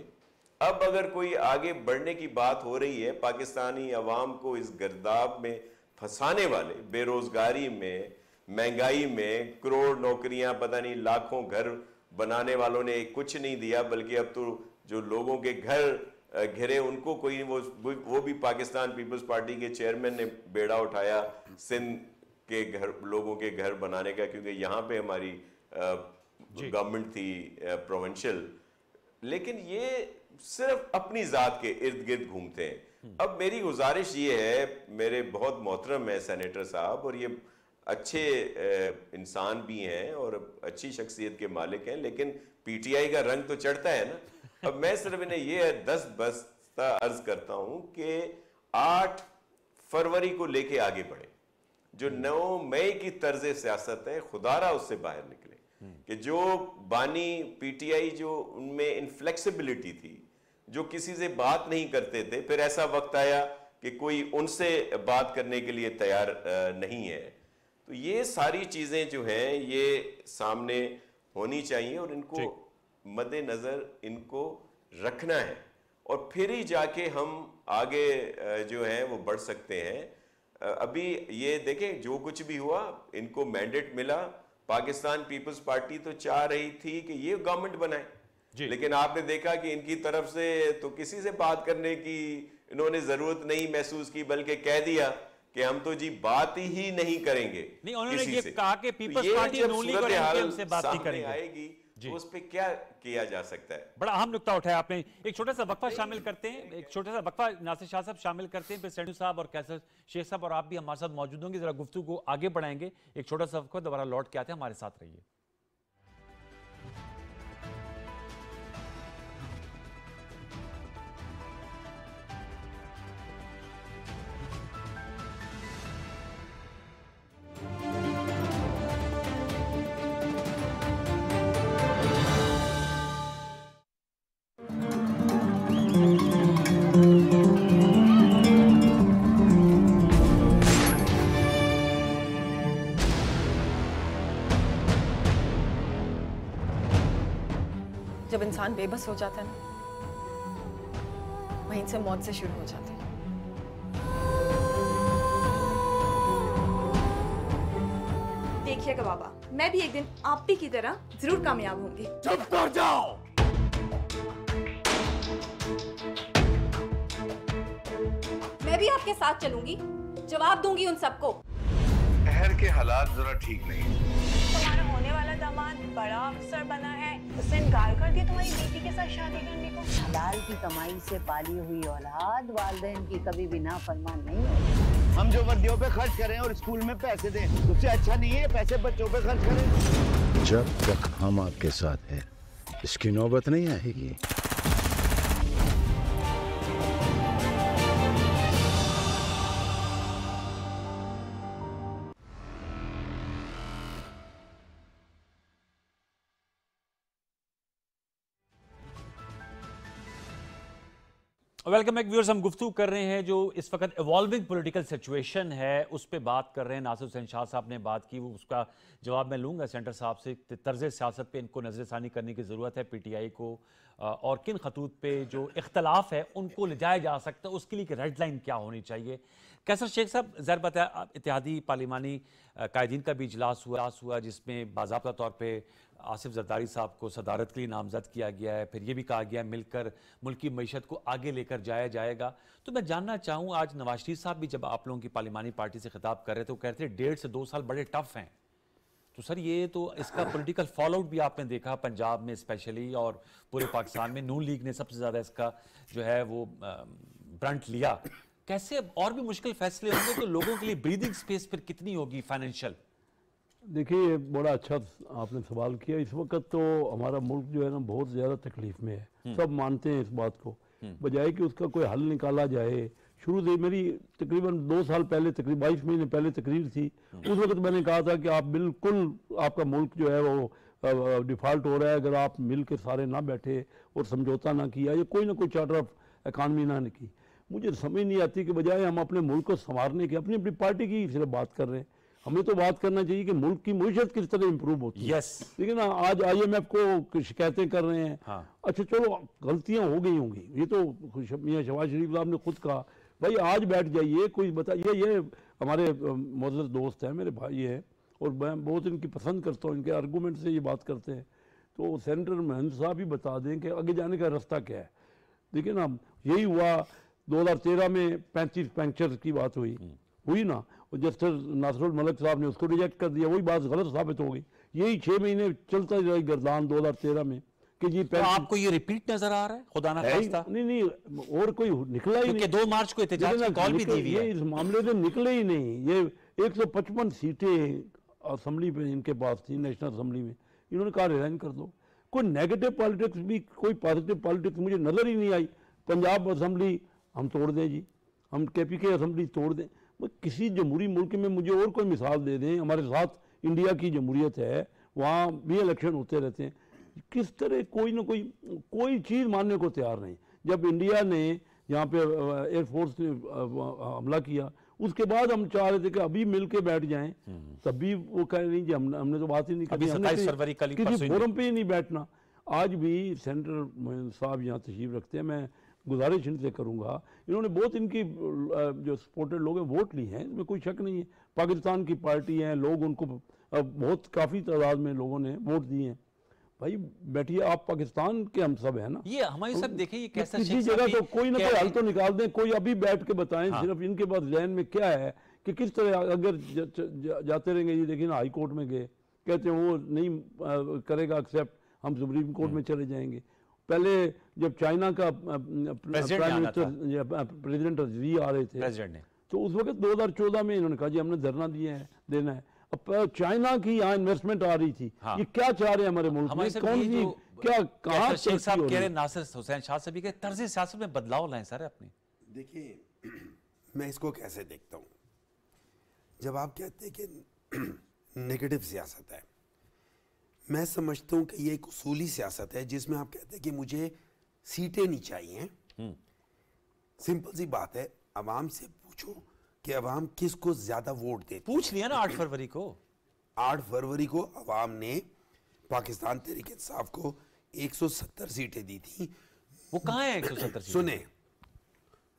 अब अगर कोई आगे बढ़ने की बात हो रही है, पाकिस्तानी अवाम को इस गर्दाब में फंसाने वाले, बेरोजगारी में, महंगाई में, करोड़ नौकरियां, पता नहीं लाखों घर बनाने वालों ने कुछ नहीं दिया, बल्कि अब तो जो लोगों के घर घिरे उनको कोई वो भी पाकिस्तान पीपल्स पार्टी के चेयरमैन ने बेड़ा उठाया सिंध के घर, लोगों के घर बनाने का, क्योंकि यहाँ पे हमारी गवर्नमेंट थी प्रोविंशियल, लेकिन ये सिर्फ अपनी जात के इर्द गिर्द घूमते हैं। अब मेरी गुजारिश ये है, मेरे बहुत मोहतरम है सेनेटर साहब और ये अच्छे इंसान भी हैं और अच्छी शख्सियत के मालिक हैं, लेकिन PTI का रंग तो चढ़ता है ना। अब मैं सिर्फ इन्हें ये 10 बस्ता अर्ज करता हूं कि 8 फरवरी को लेके आगे बढ़े। जो 9 मई की तर्ज सियासत है, खुदारा उससे बाहर निकले कि जो बानी PTI जो उनमें इनफ्लेक्सिबिलिटी थी, जो किसी से बात नहीं करते थे, फिर ऐसा वक्त आया कि कोई उनसे बात करने के लिए तैयार नहीं है। तो ये सारी चीज़ें जो हैं ये सामने होनी चाहिए और इनको मद्देनज़र इनको रखना है, और फिर ही जाके हम आगे जो है वो बढ़ सकते हैं। अभी ये देखें, जो कुछ भी हुआ, इनको मैंडेट मिला, पाकिस्तान पीपल्स पार्टी तो चाह रही थी कि ये गवर्नमेंट बनाए, लेकिन आपने देखा कि इनकी तरफ से तो किसी से बात करने की इन्होंने ज़रूरत नहीं महसूस की, बल्कि कह दिया कि हम तो जी बात ही नहीं करेंगे। नहीं, उन्होंने किसी ये से। कहा कि तो पीपल्स ये पार्टी, जब नून लीग और सूरत-ए-हाल एमकेएम से बात नहीं सामने करेंगे। आएगी जी। तो उस पे क्या किया जा सकता है? बड़ा अहम नुकता उठाया आपने। एक छोटा सा वक्फा शामिल करते हैं, एक छोटा सा वक्फा नासिर शाह साहब शामिल करते हैं, फिर सैनी साहब और कैसर शेख साहब और आप भी हमारे साथ मौजूद होंगे। जरा गुफ्तगू को आगे बढ़ाएंगे। एक छोटा सा वक्फा, दोबारा लौट के आते हैं, हमारे साथ रहिए। जब इंसान बेबस हो जाता है ना, वहीं से मौत से शुरू हो जाती है। देखिएगा बाबा, मैं भी एक दिन आप ही की तरह जरूर कामयाब होंगी। चुप कर जाओ। मैं भी आपके साथ चलूंगी, जवाब दूंगी उन सबको। शहर के हालात जरा ठीक नहीं है। तुम्हारा होने वाला दामाद बड़ा अफसर बना है, उसने इनकार कर दिया तुम्हारी बेटी के साथ शादी करने को। हलाल की कमाई से पाली हुई औलाद वालिदैन की कभी भी नाफरमान नहीं होती। हम जो वर्दियों पे खर्च करें और स्कूल में पैसे दें, उससे अच्छा नहीं है पैसे बच्चों पे खर्च करें। जब तक हम आपके साथ हैं, इसकी नौबत नहीं आएगी। Welcome back viewers. हम गुफ्तगू कर रहे हैं जो इस वक्त इवॉल्विंग पॉलिटिकल सिचुएशन है उस पर बात कर रहे हैं। नासिर हुसैन शाह साहब ने बात की, वो उसका जवाब मैं लूँगा सेंटर साहब से। तर्ज सियासत पे इनको नज़रसानी करने की ज़रूरत है पीटीआई को, और किन खतूत पे जो इख्तलाफ है उनको ले जाया जा सकता है, उसके लिए रेड लाइन क्या होनी चाहिए। कैसर शेख साहब, ज़ाहिर बात है इत्तेहादी पार्लिमानी कायदीन का भी इजलास हुआ जिसमें बाज़ाब्ता तौर पर आसिफ जरदारी साहब को सदारत के लिए नामजद किया गया है। फिर ये भी कहा गया है मिलकर मुल्क की मईशत को आगे लेकर जाया जाएगा। तो मैं जानना चाहूँ, आज नवाज शरीफ साहब भी जब आप लोगों की पार्लिमानी पार्टी से खिताब कर रहे थे, वो कहते थे 1.5 से 2 साल बड़े टफ हैं। तो सर ये तो इसका पॉलिटिकल फॉलोआउट भी आपने देखा पंजाब में स्पेशली, और पूरे पाकिस्तान में नून लीग ने सबसे ज़्यादा इसका जो है वो ब्रंट लिया। कैसे और भी मुश्किल फैसले होंगे तो लोगों के लिए ब्रीदिंग स्पेस फिर कितनी होगी फाइनेंशियल? देखिए, बड़ा अच्छा आपने सवाल किया। इस वक्त तो हमारा मुल्क जो है ना बहुत ज़्यादा तकलीफ में है, सब मानते हैं इस बात को। बजाय कि उसका कोई हल निकाला जाए, शुरू से मेरी तकरीबन 2 साल पहले, तकरीबन 22 महीने पहले तकरीर थी, उस वक्त मैंने कहा था कि आप बिल्कुल, आपका मुल्क जो है वो डिफ़ॉल्ट हो रहा है अगर आप मिल के सारे ना बैठे और समझौता ना किया, या कोई ना कोई चार्टर ऑफ इकानमी ना की। मुझे समझ नहीं आती कि बजाय हम अपने मुल्क को संवारने के अपनी अपनी पार्टी की सिर्फ बात कर रहे हैं, हमें तो बात करना चाहिए कि मुल्क की मईशत किस तरह इंप्रूव होती है। लेकिन ना आज IMF को शिकायतें कर रहे हैं। अच्छा चलो, गलतियां हो गई होंगी, ये तो मियां शहबाज शरीफ साहब ने खुद कहा, भाई आज बैठ जाइए, कोई बताइए। ये हमारे मोअज़्ज़ज़ दोस्त हैं, मेरे भाई हैं, और मैं बहुत इनकी पसंद करता हूँ, इनके आर्गूमेंट से ये बात करते हैं। तो सेनेटर महेंद्र साहब भी बता दें कि आगे जाने का रास्ता क्या है। देखिए ना, यही हुआ 2013 में 35 पंक्चर की बात हुई ना, और जस्टिस नासरुल मलिक साहब ने उसको रिजेक्ट कर दिया, वही बात गलत साबित हो गई। यही 6 महीने चलता रही गर्दान 2013 में कि जी तो आपको ये रिपीट नजर आ रहा है? खुदा ना खास्ता नहीं, और कोई निकला ही नहीं। 2 मार्च को एहतजाज की कॉल भी दी हुई है। इस मामले से निकले ही नहीं। ये 155 सीटें असम्बली में इनके पास थी, नेशनल असम्बली में, इन्होंने कहा रिजाइन कर दो। कोई नेगेटिव पॉलिटिक्स भी, कोई पॉजिटिव पॉलिटिक्स मुझे नजर ही नहीं आई। पंजाब असम्बली हम तोड़ दें जी, हम KPK असम्बली तोड़ दें। किसी जमहूरी मुल्क में मुझे और कोई मिसाल दे दें। हमारे साथ इंडिया की जमहूरियत है, वहाँ भी इलेक्शन होते रहते हैं। किस तरह कोई ना कोई चीज़ मानने को तैयार नहीं। जब इंडिया ने यहाँ पे एयरफोर्स ने हमला किया, उसके बाद हम चाह रहे थे कि अभी मिल के बैठ जाएं, तभी वो कह नहीं जी हमने तो बात ही नहीं की, 27 फरवरी किसी फोरम पे ही नहीं बैठना। आज भी सेनेटर साहब यहाँ तशरीफ रखते हैं, मैं गुजारिश इनसे करूँगा, इन्होंने बहुत इनकी जो सपोर्टेड लोग हैं वोट ली हैं, इसमें कोई शक नहीं है। पाकिस्तान की पार्टी हैं, लोग उनको बहुत काफ़ी तादाद में लोगों ने वोट दिए हैं। भाई बैठिए, आप पाकिस्तान के हम सब हैं ना। ये हमारी सब देखिए, ये कैसा किसी जगह तो कोई ना कोई हल तो निकाल दें, कोई अभी बैठ के बताएं। सिर्फ इनके पास जहन में क्या है कि किस तरह अगर जाते रहेंगे। ये देखिए ना, हाई कोर्ट में गए, कहते हैं वो नहीं करेगा एक्सेप्ट, हम सुप्रीम कोर्ट में चले जाएंगे। पहले जब चाइना का प्रेसिडेंट जी आ रहे थे तो उस वक्त 2014 में इन्होंने कहा जी हमने धरना दिया है, देना है। अब चाइना की यहाँ इन्वेस्टमेंट आ रही थी। हाँ। ये क्या चाह रहे हैं हमारे मुल्क में, कौन सी क्या कहा शेख साहब कह रहे हैं नासिर हुसैन शाह साहब के तर्ज सियासत में बदलाव लाएं सर अपनी। देखिए मैं इसको कैसे देखता हूँ, जब आप कहते हैं कि नेगेटिव सियासत है, मैं समझता हूँ कि ये एक उसूली सियासत है जिसमें आप कहते हैं कि मुझे सीटें नहीं चाहिए। सिंपल सी बात है, अवाम से पूछो कि अवाम किसको ज्यादा वोट देती। पूछ लिया ना 8 फरवरी को। 8 फरवरी को अवाम ने पाकिस्तान तहरीक इंसाफ को 170 सीटें दी थी। वो कहाँ है 170 सीटें? सुने,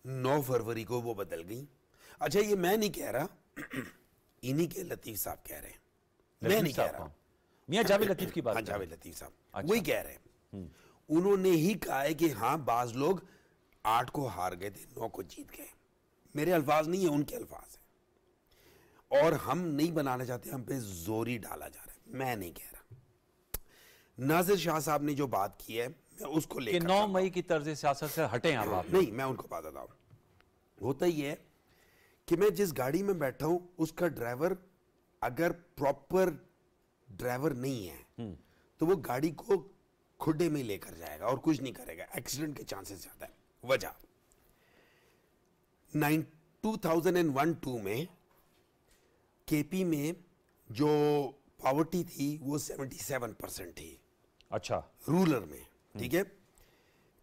9 फरवरी को वो बदल गई। अच्छा ये मैं नहीं कह रहा, इन्हीं के लतीफ साहब कह रहे हैं, मैं नहीं कह रहा। मियां जावेद लतीफ की बात। हाँ, जावेद लतीफ साहब वही कह रहे हैं। उन्होंने ही कहा है कि हाँ बाज लोग 8 को हार गए थे, 9 को जीत गए। मेरे अल्फाज नहीं है, उनके अल्फाज है। और हम नहीं बनाना चाहते, हम पे जोरी डाला जा रहा है, मैं नहीं कह रहा। नासिर शाह साहब ने जो बात की है मैं उसको लेकर 9 मई की तर्ज सियासत से हटे हैं आप। नहीं, मैं उनको बात बताऊं। होता ही है कि मैं जिस गाड़ी में बैठा हूं उसका ड्राइवर अगर प्रॉपर ड्राइवर नहीं है तो वो गाड़ी को खुड्डे में लेकर जाएगा और कुछ नहीं करेगा, एक्सीडेंट के चांसेस ज्यादा है। वजह 2001-2 में केपी में जो पॉवर्टी थी वो 77% थी। अच्छा, रूरल में, ठीक है।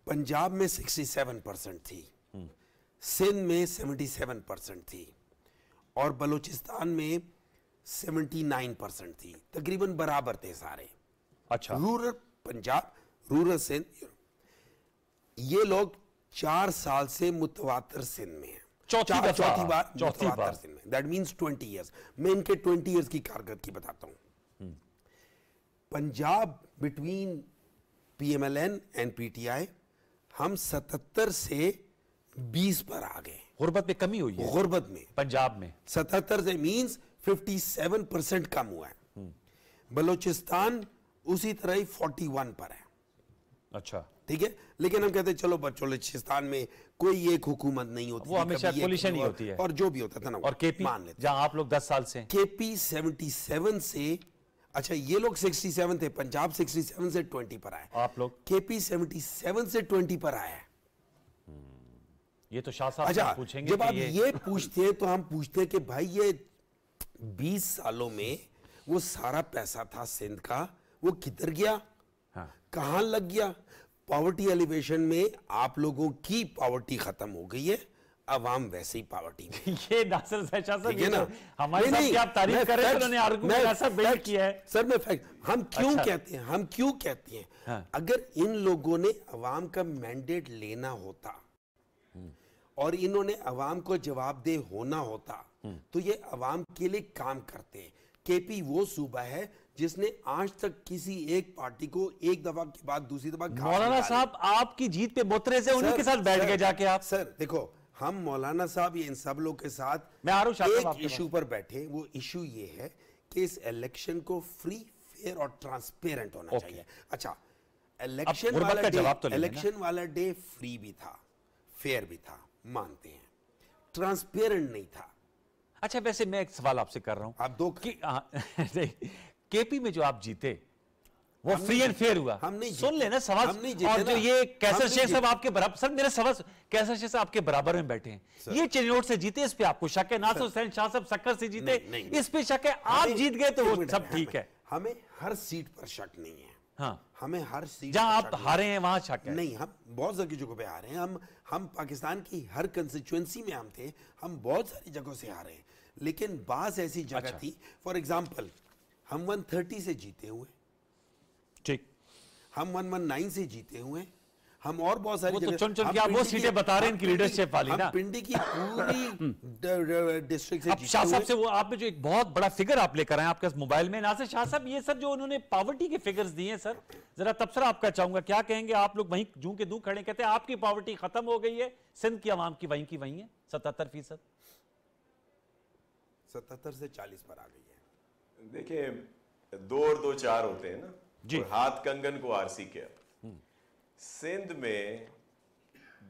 पंजाब में 67% थी, सिंध में 77% थी और बलूचिस्तान में 79% थी। तकरीबन बराबर थे सारे। अच्छा, रूरल पंजाब, रूरल सिंध। ये लोग 4 साल से मुतवातर सिंध में है, चौथी बार सिंध में। That means 20 years. मैं इनके 20 इयर्स की कारकर्दगी बताता हूं। Punjab between PMLN and PTI हम 77 से 20 पर आ गए। गुर्बत में कमी हुई है, गुर्बत में पंजाब में 77 से मींस 57% कम हुआ है। बलूचिस्तान उसी तरह ही 41 पर है। अच्छा, ठीक है। लेकिन हम कहते हैं चलो बलूचिस्तान में कोई एक हुकूमत नहीं होती, वो हमेशा कोलिशन ही होती है, और जो भी होता था ना। और केपी मान लेते जहां आप लोग 10 साल से, केपी 77 से, अच्छा ये लोग 67 थे, पंजाब 67 से 20 पर आए, आप लोग केपी 77 से 20 पर आया। ये तो शाह साहब अच्छा, पूछेंगे। जब आप ये पूछते हैं तो हम पूछते हैं कि भाई ये 20 सालों में वो सारा पैसा था सिंध का, वो किधर गया? हाँ। कहां लग गया? पॉवर्टी एलिवेशन में आप लोगों की पॉवर्टी खत्म हो गई है, अवाम वैसे ही पॉवर्टी में। ये नासिर हुसैन शाह साहब, ये ना हमारे साथ क्या आप तारीफ कर रहे हैं, उन्होंने आर्गुमेंट ऐसा बिल्ड किया है। सर मैं फैक्ट, हम क्यों कहते हैं, हम क्यों कहते हैं, हाँ। अगर इन लोगों ने अवाम का मैंडेट लेना होता और इन्होंने अवाम को जवाबदेह होना होता तो ये अवाम के लिए काम करते। केपी वो सूबा है जिसने आज तक किसी एक पार्टी को एक दफा के बाद दूसरी दफा। मौलाना साहब आपकी जीत पे मुतरज़ है, उन्हीं के साथ बैठ गए जाके आप। सर देखो, हम मौलाना साहब ये इन सब लोग के साथ मैं एक इशू पर बैठे। वो इशू ये है कि इस इलेक्शन को फ्री, फेयर और ट्रांसपेरेंट होना चाहिए। अच्छा, इलेक्शन वाला डे फ्री भी था, फेयर भी था, मानते हैं, ट्रांसपेरेंट नहीं था। अच्छा, वैसे मैं एक सवाल आपसे कर रहा हूं, आप दो केपी में जो आप जीते वो फ्री एंड फेयर हुआ। हम नहीं सुन लेना सवाल। हम नहीं जीते और जो ये कैसर शेख साहब आपके बराबर, सर मेरा सवाल, कैसर शेख साहब आपके बराबर में बैठे हैं, ये चिन्नौट से जीते, इस पे आपको शक है? नासिर हुसैन शाह साहब सक्कर से जीते, इस पे शक है? आप जीत गए तो वो सब ठीक है। हमें हर सीट पर शक नहीं है। हाँ, हमें हर सीट जहां आप हारे हैं वहां शक है? नहीं, हम बहुत सारी जगहों पे हारे हैं। हम पाकिस्तान की हर कंस्टिट्यूएंसी में हम थे, हम बहुत सारी जगहों से हारे हैं, लेकिन बास ऐसी जगह थी, फॉर एग्जांपल हम 130 से जीते हुए, ठीक, हम 119 से जीते हुए, हम और बहुत सारी जगह चुन चुन के आप वो सीटें बता रहे हैं इनकी लीडरशिप वाली ना। पिंडी की पूरी डिस्ट्रिक्ट से अब शाह साहब से वो आप में जो एक बहुत बड़ा फिगर आप लेकर आए आपके मोबाइल में, नासिर शाह साहब, ये सर जो उन्होंने पॉवर्टी के फिगर्स दिए हैं सर, जरा तबसरा आपका चाहूंगा, क्या कहेंगे आप लोग? वहीं जू के दू खड़े कहते हैं आपकी पॉवर्टी खत्म हो गई है, सिंध की आवाम की वहीं है 77%। 77 से 40 पर आ गई है। देखिए 2 और 2 4 होते हैं ना जी। और हाथ कंगन को आरसी किया। सिंध में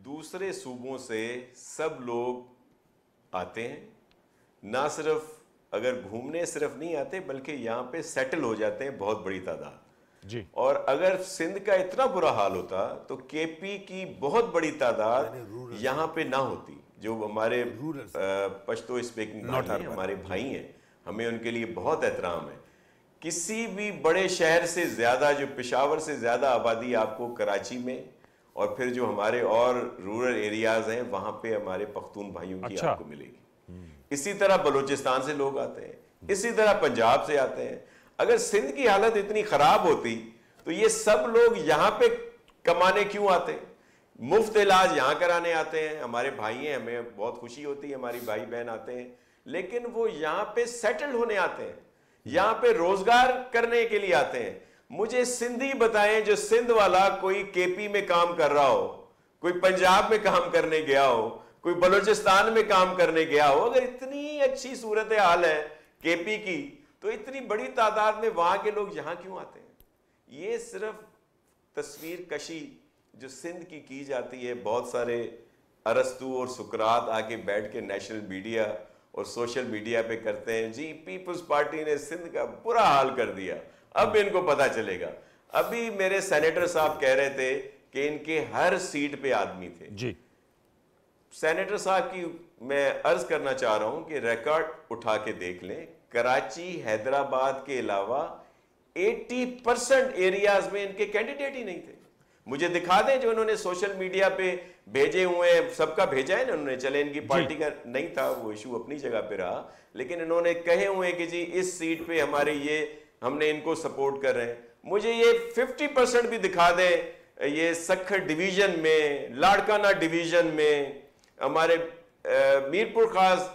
दूसरे सूबों से सब लोग आते हैं, ना सिर्फ अगर घूमने सिर्फ नहीं आते बल्कि यहाँ पे सेटल हो जाते हैं बहुत बड़ी तादाद जी। और अगर सिंध का इतना बुरा हाल होता तो केपी की बहुत बड़ी तादाद यहाँ पे ना होती। जो हमारे पश्तो स्पीकिंग हमारे भाई हैं, हमें उनके लिए बहुत एहतराम है। किसी भी बड़े शहर से ज्यादा, जो पेशावर से ज्यादा आबादी आपको कराची में और फिर जो हमारे और रूरल एरियाज हैं वहां पे हमारे पख्तून भाइयों की आपको मिलेगी। इसी तरह बलूचिस्तान से लोग आते हैं, इसी तरह पंजाब से आते हैं। अगर सिंध की हालत इतनी खराब होती तो ये सब लोग यहाँ पे कमाने क्यों आते? मुफ्त इलाज यहाँ कराने आते हैं। हमारे भाई हैं, हमें बहुत खुशी होती है, हमारी भाई बहन आते हैं, लेकिन वो यहाँ पे सेटल होने आते हैं, यहाँ पे रोजगार करने के लिए आते हैं। मुझे सिंधी बताएं जो सिंध वाला कोई केपी में काम कर रहा हो, कोई पंजाब में काम करने गया हो, कोई बलूचिस्तान में काम करने गया हो। अगर इतनी अच्छी सूरत हाल है केपी की तो इतनी बड़ी तादाद में वहां के लोग यहां क्यों आते हैं? ये सिर्फ तस्वीर कशी जो सिंध की जाती है। बहुत सारे अरस्तु और सुकरात आके बैठ के नेशनल मीडिया और सोशल मीडिया पे करते हैं, जी पीपल्स पार्टी ने सिंध का बुरा हाल कर दिया, अब इनको पता चलेगा। अभी मेरे सेनेटर साहब कह रहे थे कि इनके हर सीट पे आदमी थे। जी सेनेटर साहब की मैं अर्ज करना चाह रहा हूं कि रिकॉर्ड उठा के देख लें, कराची हैदराबाद के अलावा 80% एरियाज में इनके कैंडिडेट ही नहीं थे। मुझे दिखा दें जो उन्होंने सोशल मीडिया पे भेजे हुए, सबका भेजा है ना उन्होंने, चले इनकी पार्टी का नहीं था वो इशू, अपनी जगह पे रहा, लेकिन इन्होंने कहे हुए कि जी इस सीट पे हमारे ये, हमने इनको सपोर्ट कर रहे हैं। मुझे ये 50% भी दिखा दें ये सखर डिवीजन में, लाड़काना डिवीजन में, हमारे मीरपुर खास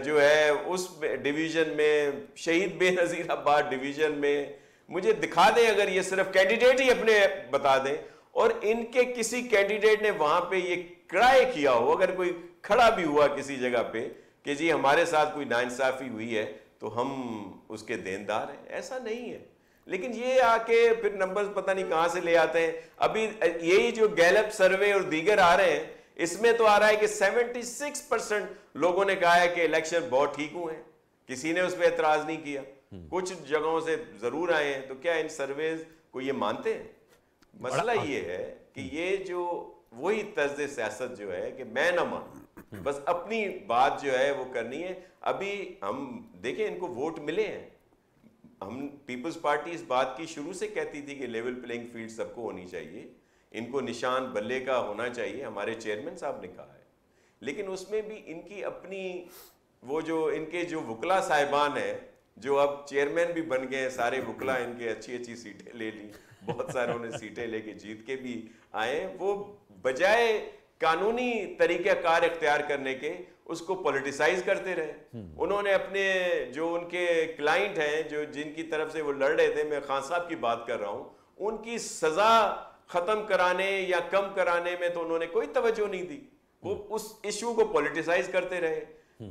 जो है उस डिवीजन में, शहीद बेनजीराबाद डिवीजन में, मुझे दिखा दें अगर ये सिर्फ कैंडिडेट ही अपने बता दें और इनके किसी कैंडिडेट ने वहां पे ये क्राई किया हो, अगर कोई खड़ा भी हुआ किसी जगह पे कि जी हमारे साथ कोई नाइंसाफी हुई है तो हम उसके देनदार हैं, ऐसा नहीं है। लेकिन ये आके फिर नंबर्स पता नहीं कहां से ले आते हैं। अभी यही जो गैलप सर्वे और दीगर आ रहे हैं इसमें तो आ रहा है कि 76% लोगों ने कहा है कि इलेक्शन बहुत ठीक हुए हैं, किसी ने उस पर एतराज नहीं किया। कुछ जगहों से जरूर आए हैं, तो क्या इन सर्वेज को ये मानते हैं? मसला ये है कि ये जो वही तर्ज सियासत जो है कि मैं ना मान, बस अपनी बात जो है वो करनी है। अभी हम देखें इनको वोट मिले हैं, हम पीपल्स पार्टी इस बात की शुरू से कहती थी कि लेवल प्लेइंग फील्ड सबको होनी चाहिए, इनको निशान बल्ले का होना चाहिए, हमारे चेयरमैन साहब ने कहा है। लेकिन उसमें भी इनकी अपनी वो जो इनके जो वकला साहिबान हैं जो अब चेयरमैन भी बन गए, सारे वकला इनके अच्छी अच्छी सीटें ले ली, बहुत सारे उन्हें सीटें लेके जीत के भी आए, वो बजाय कानूनी तरीक़ाकार इख्तियार करने के उसको पॉलिटिसाइज करते रहे। उन्होंने अपने जो उनके क्लाइंट हैं जो जिनकी तरफ से वो लड़ रहे थे, मैं खान साहब की बात कर रहा हूँ, उनकी सजा खत्म कराने या कम कराने में तो उन्होंने कोई तवज्जो नहीं दी, वो उस इशू को पॉलिटिसाइज करते रहे।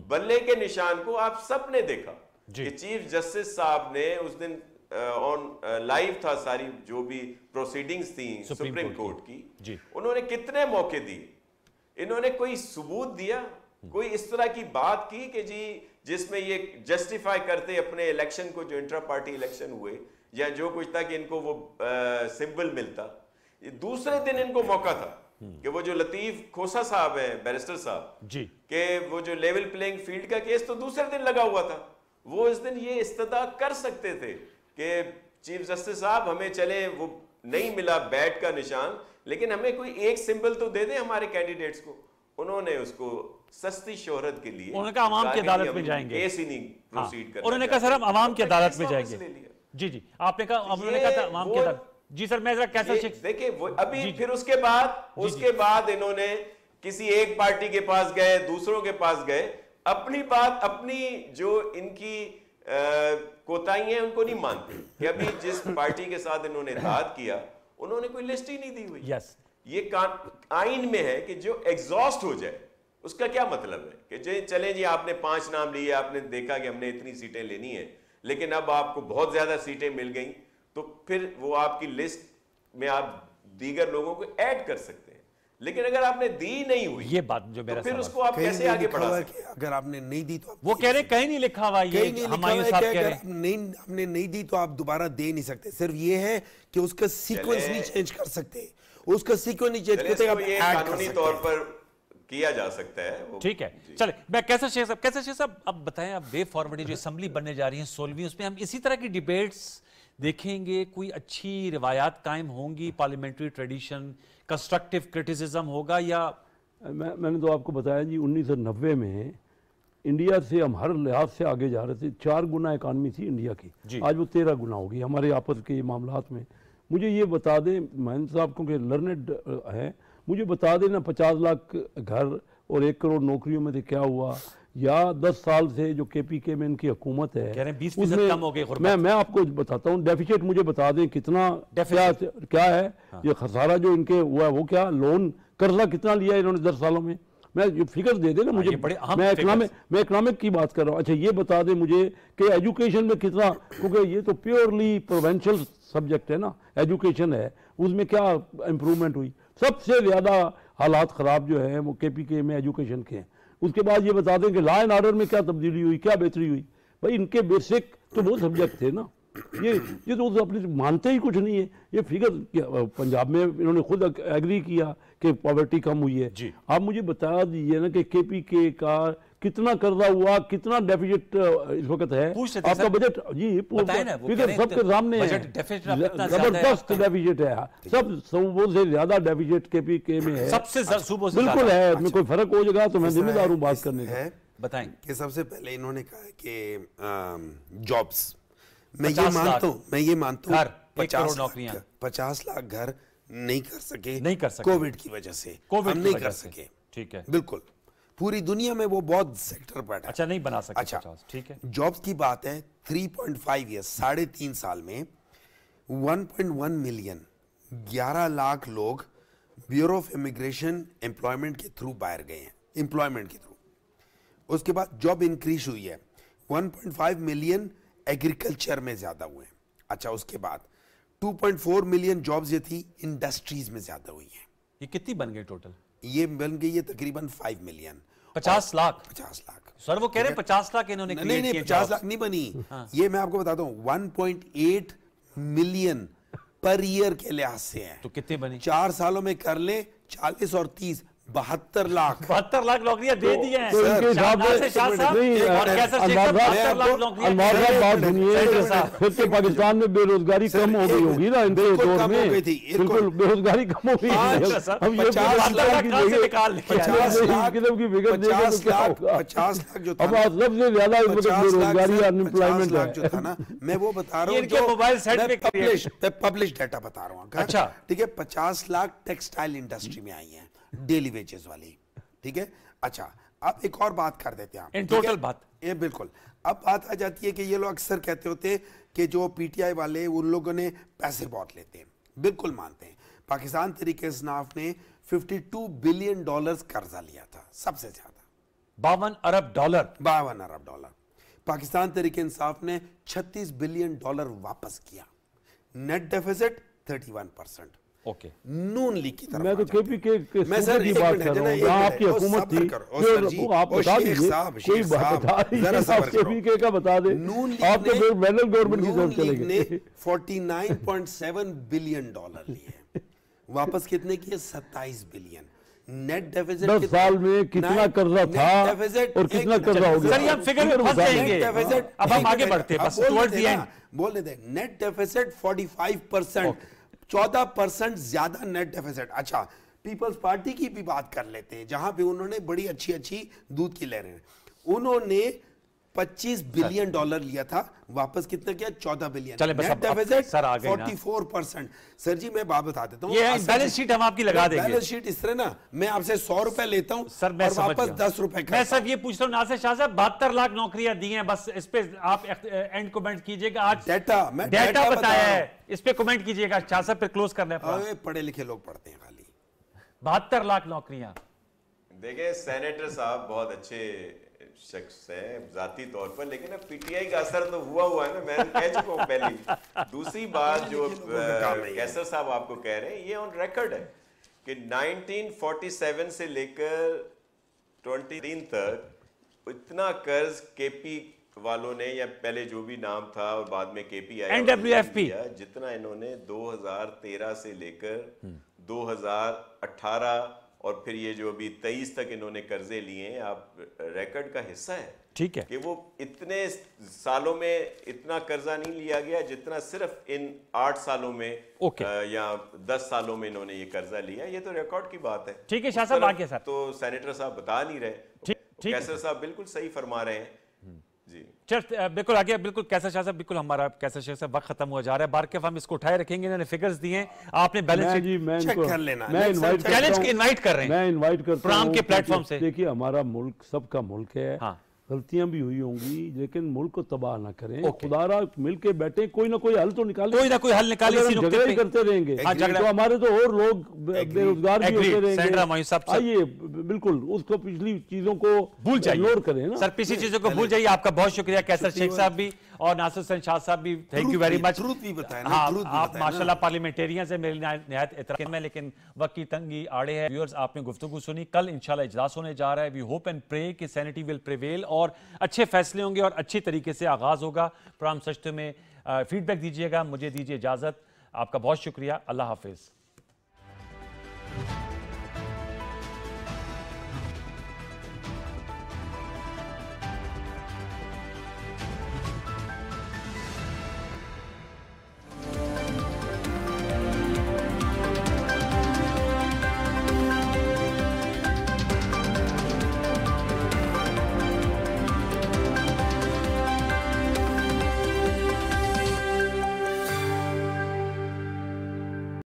बल्ले के निशान को आप सब ने देखा कि चीफ जस्टिस साहब ने उस दिन ऑन लाइव था सारी जो भी प्रोसीडिंग्स थी सुप्रीम कोर्ट की, उन्होंने कितने मौके दिए, इन्होंने कोई सबूत दिया, कोई इस तरह की बात की कि जी जिसमें ये जस्टिफाई करते अपने इलेक्शन को, जो इंट्रा पार्टी इलेक्शन हुए या जो कुछ था कि इनको वो सिंबल मिलता। दूसरे दिन इनको मौका था कि वो जो लतीफ खोसा साहब हैं, बैरिस्टर साहब जी, के वो जो लेवल प्लेइंग फील्ड का केस तो दूसरे दिन लगा हुआ था, वो इस दिन ये इस्तदा कर सकते थे कि चीफ जस्टिस साहब हमें चले वो नहीं मिला बैट का निशान, लेकिन हमें कोई एक सिंबल तो दे दें हमारे कैंडिडेट्स को। उन्होंने उसको सस्ती शोहरत के लिए उन्होंने कहा अवाम की अदालत में जाएंगे, केस ही नहीं प्रोसीड करना, उन्होंने कहा सर हम अवाम की अदालत में जाएंगे। जी जी आपने कहा, उन्होंने कहा था अवाम की अदालत। जी सर मैं जरा कैसा देखिए वो अभी फिर उसके बाद इन्होंने किसी एक पार्टी के पास गए, दूसरों के पास गए, अपनी बात अपनी जो इनकी कोताही है उनको नहीं मानते कि अभी जिस पार्टी के साथ इन्होंने इत्तेहाद किया उन्होंने कोई लिस्ट ही नहीं दी हुई। यस ये आइन में है कि जो एग्जॉस्ट हो जाए उसका क्या मतलब है कि चले जी आपने 5 नाम लिए, आपने देखा कि हमने इतनी सीटें लेनी है, लेकिन अब आपको बहुत ज्यादा सीटें मिल गई, तो फिर वो आपकी लिस्ट में आप दीगर लोगों को ऐड कर सकते हैं। लेकिन अगर आपने दी नहीं हुई, ये बात जो मेरा तो फिर उसको आप कैसे आगे बढ़ा सकते हैं? अगर आपने नहीं दी तो वो कह रहे कहीं नहीं लिखा हुआ, ये हमायूं साहब कह रहे हैं आपने नहीं दी तो आप दोबारा दे नहीं सकते। सिर्फ ये है कि उसका सीक्वेंस नहीं चेंज कर सकते, उसका सीक्वेंस नहीं चेंज करते, आप ये ऐड कर कानूनी सकते तौर हैं। पर किया जा सकता है। ठीक है, चले मैं कैसा शेख साहब अब बताएं, अब वे फॉरवर्ड जो असेंबली बनने जा रही है 16वीं, उसमें हम इसी तरह की डिबेट्स देखेंगे? कोई अच्छी रिवायात कायम होंगी, पार्लियामेंट्री ट्रेडिशन, कंस्ट्रक्टिव क्रिटिसिज्म होगा, या मैंने तो आपको बताया जी 1990 में इंडिया से हम हर लिहाज से आगे जा रहे थे। 4 गुना इकानमी थी इंडिया की, आज वो 13 गुना होगी हमारे आपस के मामलात में। मुझे ये बता दें, महेंद्र साहब क्योंकि लर्नेड हैं, मुझे बता देना 50 लाख घर और 1 करोड़ नौकरियों में से क्या हुआ, या 10 साल से जो केपीके में इनकी हुकूमत है, कह रहे हैं 20% कम हो गई गुर्बत। मैं आपको बताता हूँ डेफिसिट, मुझे बता दें कितना क्या है। हाँ। ये खसारा जो इनके हुआ है वो क्या, लोन कर्जा कितना लिया इन्होंने 10 सालों में, मैं ये फिगर दे देना मुझे, मैं इकोनॉमिक की बात कर रहा हूँ। अच्छा ये बता दें मुझे कि एजुकेशन में कितना, क्योंकि ये तो प्योरली प्रोवेंशियल सब्जेक्ट है ना, एजुकेशन है, उसमें क्या इम्प्रूवमेंट हुई? सबसे ज़्यादा हालात ख़राब जो है वो केपीके में एजुकेशन के हैं। उसके बाद ये बता दें कि लॉ एंड ऑर्डर में क्या तब्दीली हुई, क्या बेहतरी हुई? भाई इनके बेसिक तो वो सब्जेक्ट थे ना, ये तो अपने मानते ही कुछ नहीं है। ये फिगर पंजाब में इन्होंने खुद एग्री किया कि पॉवर्टी कम हुई है। आप मुझे बता दीजिए ना कि केपीके का कितना कर्जा हुआ, कितना डेफिसिट इस वक्त है आपका बजट? जी फिगर सबके सामने है, जबरदस्त डेफिसिट है, सब सूबों से ज्यादा डेफिसिट केपीके में है, सबसे सूबों से बिल्कुल है। इसमें कोई फर्क हो जाएगा तो मैं जिम्मेदार हूँ बात करने का। बताएं कि सबसे पहले इन्होंने कहा कि जॉब्स, मैं ये मानता हूँ 50 लाख घर नहीं कर सके कोविड की वजह से, हम नहीं कर सके। ठीक है, बिल्कुल पूरी दुनिया में वो बहुत सेक्टर पर है। अच्छा नहीं बना सके। अच्छा ठीक है, जॉब्स की बात है 3.5 ईयर्स, 3.5 साल में 1.1 मिलियन 11 लाख लोग ब्यूरो ऑफ इमिग्रेशन एम्प्लॉयमेंट के थ्रू बाहर गए हैं, एम्प्लॉयमेंट के थ्रू। उसके बाद जॉब इंक्रीज हुई है, 1.5 मिलियन एग्रीकल्चर में ज्यादा हुए हैं। अच्छा उसके बाद 2.4 मिलियन जॉब्स ये थी इंडस्ट्रीज में ज्यादा हुई है। ये कितनी बन गई टोटल? ये बन गई है तकरीबन 5 मिलियन। 50 लाख सर, वो कह रहे हैं 50 लाख इन्होंने नहीं 50 लाख नहीं बनी। हाँ। ये मैं आपको बताता हूँ 1.8 मिलियन पर ईयर के लिहाज से है। तो कितने बनी? 4 सालों में कर ले 40 और 30 72 लाख नौकरियां दे दी हैं। पाकिस्तान में बेरोजगारी कम हो गई होगी ना इनके दौर में, बिल्कुल बेरोजगारी कम हो गई। हम ये 50 लाख जो था, सबसे ज्यादा बेरोजगारी अनएम्प्लॉयमेंट जो था ना, मैं वो बता रहा हूँ, मोबाइल सेट पब्लिश डाटा बता रहा हूँ। अच्छा ठीक है, 50 लाख टेक्सटाइल इंडस्ट्री में आई है, डेली वेजेस वाली। ठीक है, अच्छा अब एक और बात कर देते हैं इन टोटल बात ये बिल्कुल। अब बात आ जाती है कि ये लोग अक्सर कहते होते हैं कि जो पीटीआई वाले उन लोगों ने पैसे बहुत लेते हैं, बिल्कुल मानते हैं। पाकिस्तान तहरीक इंसाफ ने $52 बिलियन कर्जा लिया था, सबसे ज्यादा $52 अरब। पाकिस्तान तहरीक इंसाफ ने $36 बिलियन वापस किया, नेट डेफिसिट 31%। ओके, नून लीग की तरफ मैं तो केपीके की बात कर रहा हूं, आपकी हुकूमत थी, आप बता दीजिए कोई बता दीजिए, केपीके का बता दे, आपके फेडरल गवर्नमेंट की तरफ चले गए। 49.7 बिलियन लिए, वापस कितने किए? 27 बिलियन। नेट डेफिसिट 10 साल में कितना कर्जा था और कितना कर्जा हो गया? सर हम फिगर में फंस जाएंगे, अब हम आगे बढ़ते हैं, बस टुवर्ड्स द एंड बोल देते हैं। नेट डेफिसिट 45%, 14% ज्यादा नेट डेफिसिट। अच्छा पीपल्स पार्टी की भी बात कर लेते हैं, जहां पे उन्होंने बड़ी अच्छी दूध की लहरें, उन्होंने $25 बिलियन लिया था, वापस कितना किया? 14 बिलियन। Net deficit 44%। सर जी मैं बात बता देता हूँ, ये बैलेंस शीट हम आपकी लगा देंगे। बैलेंस शीट इस तरह ना, मैं आपसे 100 रुपए लेता हूँ सर, मैं वापस 10 रुपए। मैं सर ये पूछ रहा हूँ नासिर शाह साहब, 72 लाख नौकरियां दी हैं, बस इस पे आप एंड कमेंट कीजिएगा। आज डेटा बताया है, इस पे कमेंट कीजिएगा। शाह साहब पे क्लोज करना है। पढ़े लिखे लोग पढ़ते हैं खाली। 72 लाख नौकरियां देखिए सेनेटर साहब बहुत अच्छे शख्स हैं जाती तौर पर, लेकिन अब पीटीआई का असर तो हुआ है ना, मैं कह चुका हूँ पहले ही। दूसरी बात जो कैसर साहब आपको कह रहे हैं ये ऑन रिकॉर्ड है कि 1947 से लेकर 2023 तक इतना कर्ज केपी वालों ने, या पहले जो भी नाम था और बाद में केपी आया, NWFP, जितना इन्होंने 2013 से लेकर 2018 और फिर ये जो अभी 23 तक इन्होंने कर्जे लिए हैं, आप रिकॉर्ड का हिस्सा है। ठीक है कि वो इतने सालों में इतना कर्जा नहीं लिया गया जितना सिर्फ इन 8 सालों में या 10 सालों में इन्होंने ये कर्जा लिया। ये तो रिकॉर्ड की बात है। ठीक है शाह साहब, आगे सर। तो सेनेटर साहब बता नहीं रहे, कैसर साहब बिल्कुल सही फरमा रहे हैं जी। बिल्कुल आगे, बिल्कुल कैसर शाह साहब, बिल्कुल हमारा कैसर शाह साहब वक्त खत्म हो जा रहा है। बार के हम इसको उठाए रखेंगे, इन्होंने फिगर्स दिए हैं, आपने बैलेंस चेक कर लेना। मैं इनवाइट कर रहे हैं, मैं इनवाइट करता हूं के प्लेटफॉर्म से। देखिए हमारा मुल्क सबका मुल्क है, हाँ। गलतियां भी हुई होंगी, लेकिन मुल्क को तबाह ना करें। खुदारा मिलके बैठे, कोई ना कोई हल तो निकाले, कोई ना कोई हल निकाले। झगड़े ही करते रहेंगे तो हमारे तो और लोग बेरोजगार भी होते रहेंगे। आइए बिल्कुल उसको पिछली चीजों को भूल जाइए, इग्नोर करें ना सर, पिछली चीजों को भूल जाइए। आपका बहुत शुक्रिया कैसर शेख साहब भी और नासिर हुसैन शाह साहब भी, थैंक यू वेरी मच। आप माशाल्लाह पार्लियामेंटेरियन से मेरी निहायत एहतराम है, लेकिन वक्त की तंगी आड़े है। व्यूअर्स, आपने गुफ्तगू सुनी, कल इंशाल्लाह इजलास होने जा रहा है। वी होप एंड प्रे कि सैनिटी विल प्रिवेल और अच्छे फैसले होंगे और अच्छी तरीके से आगाज होगा। प्रोग्राम सच तो में फीडबैक दीजिएगा। मुझे दीजिए इजाजत, आपका बहुत शुक्रिया, अल्लाह हाफिज।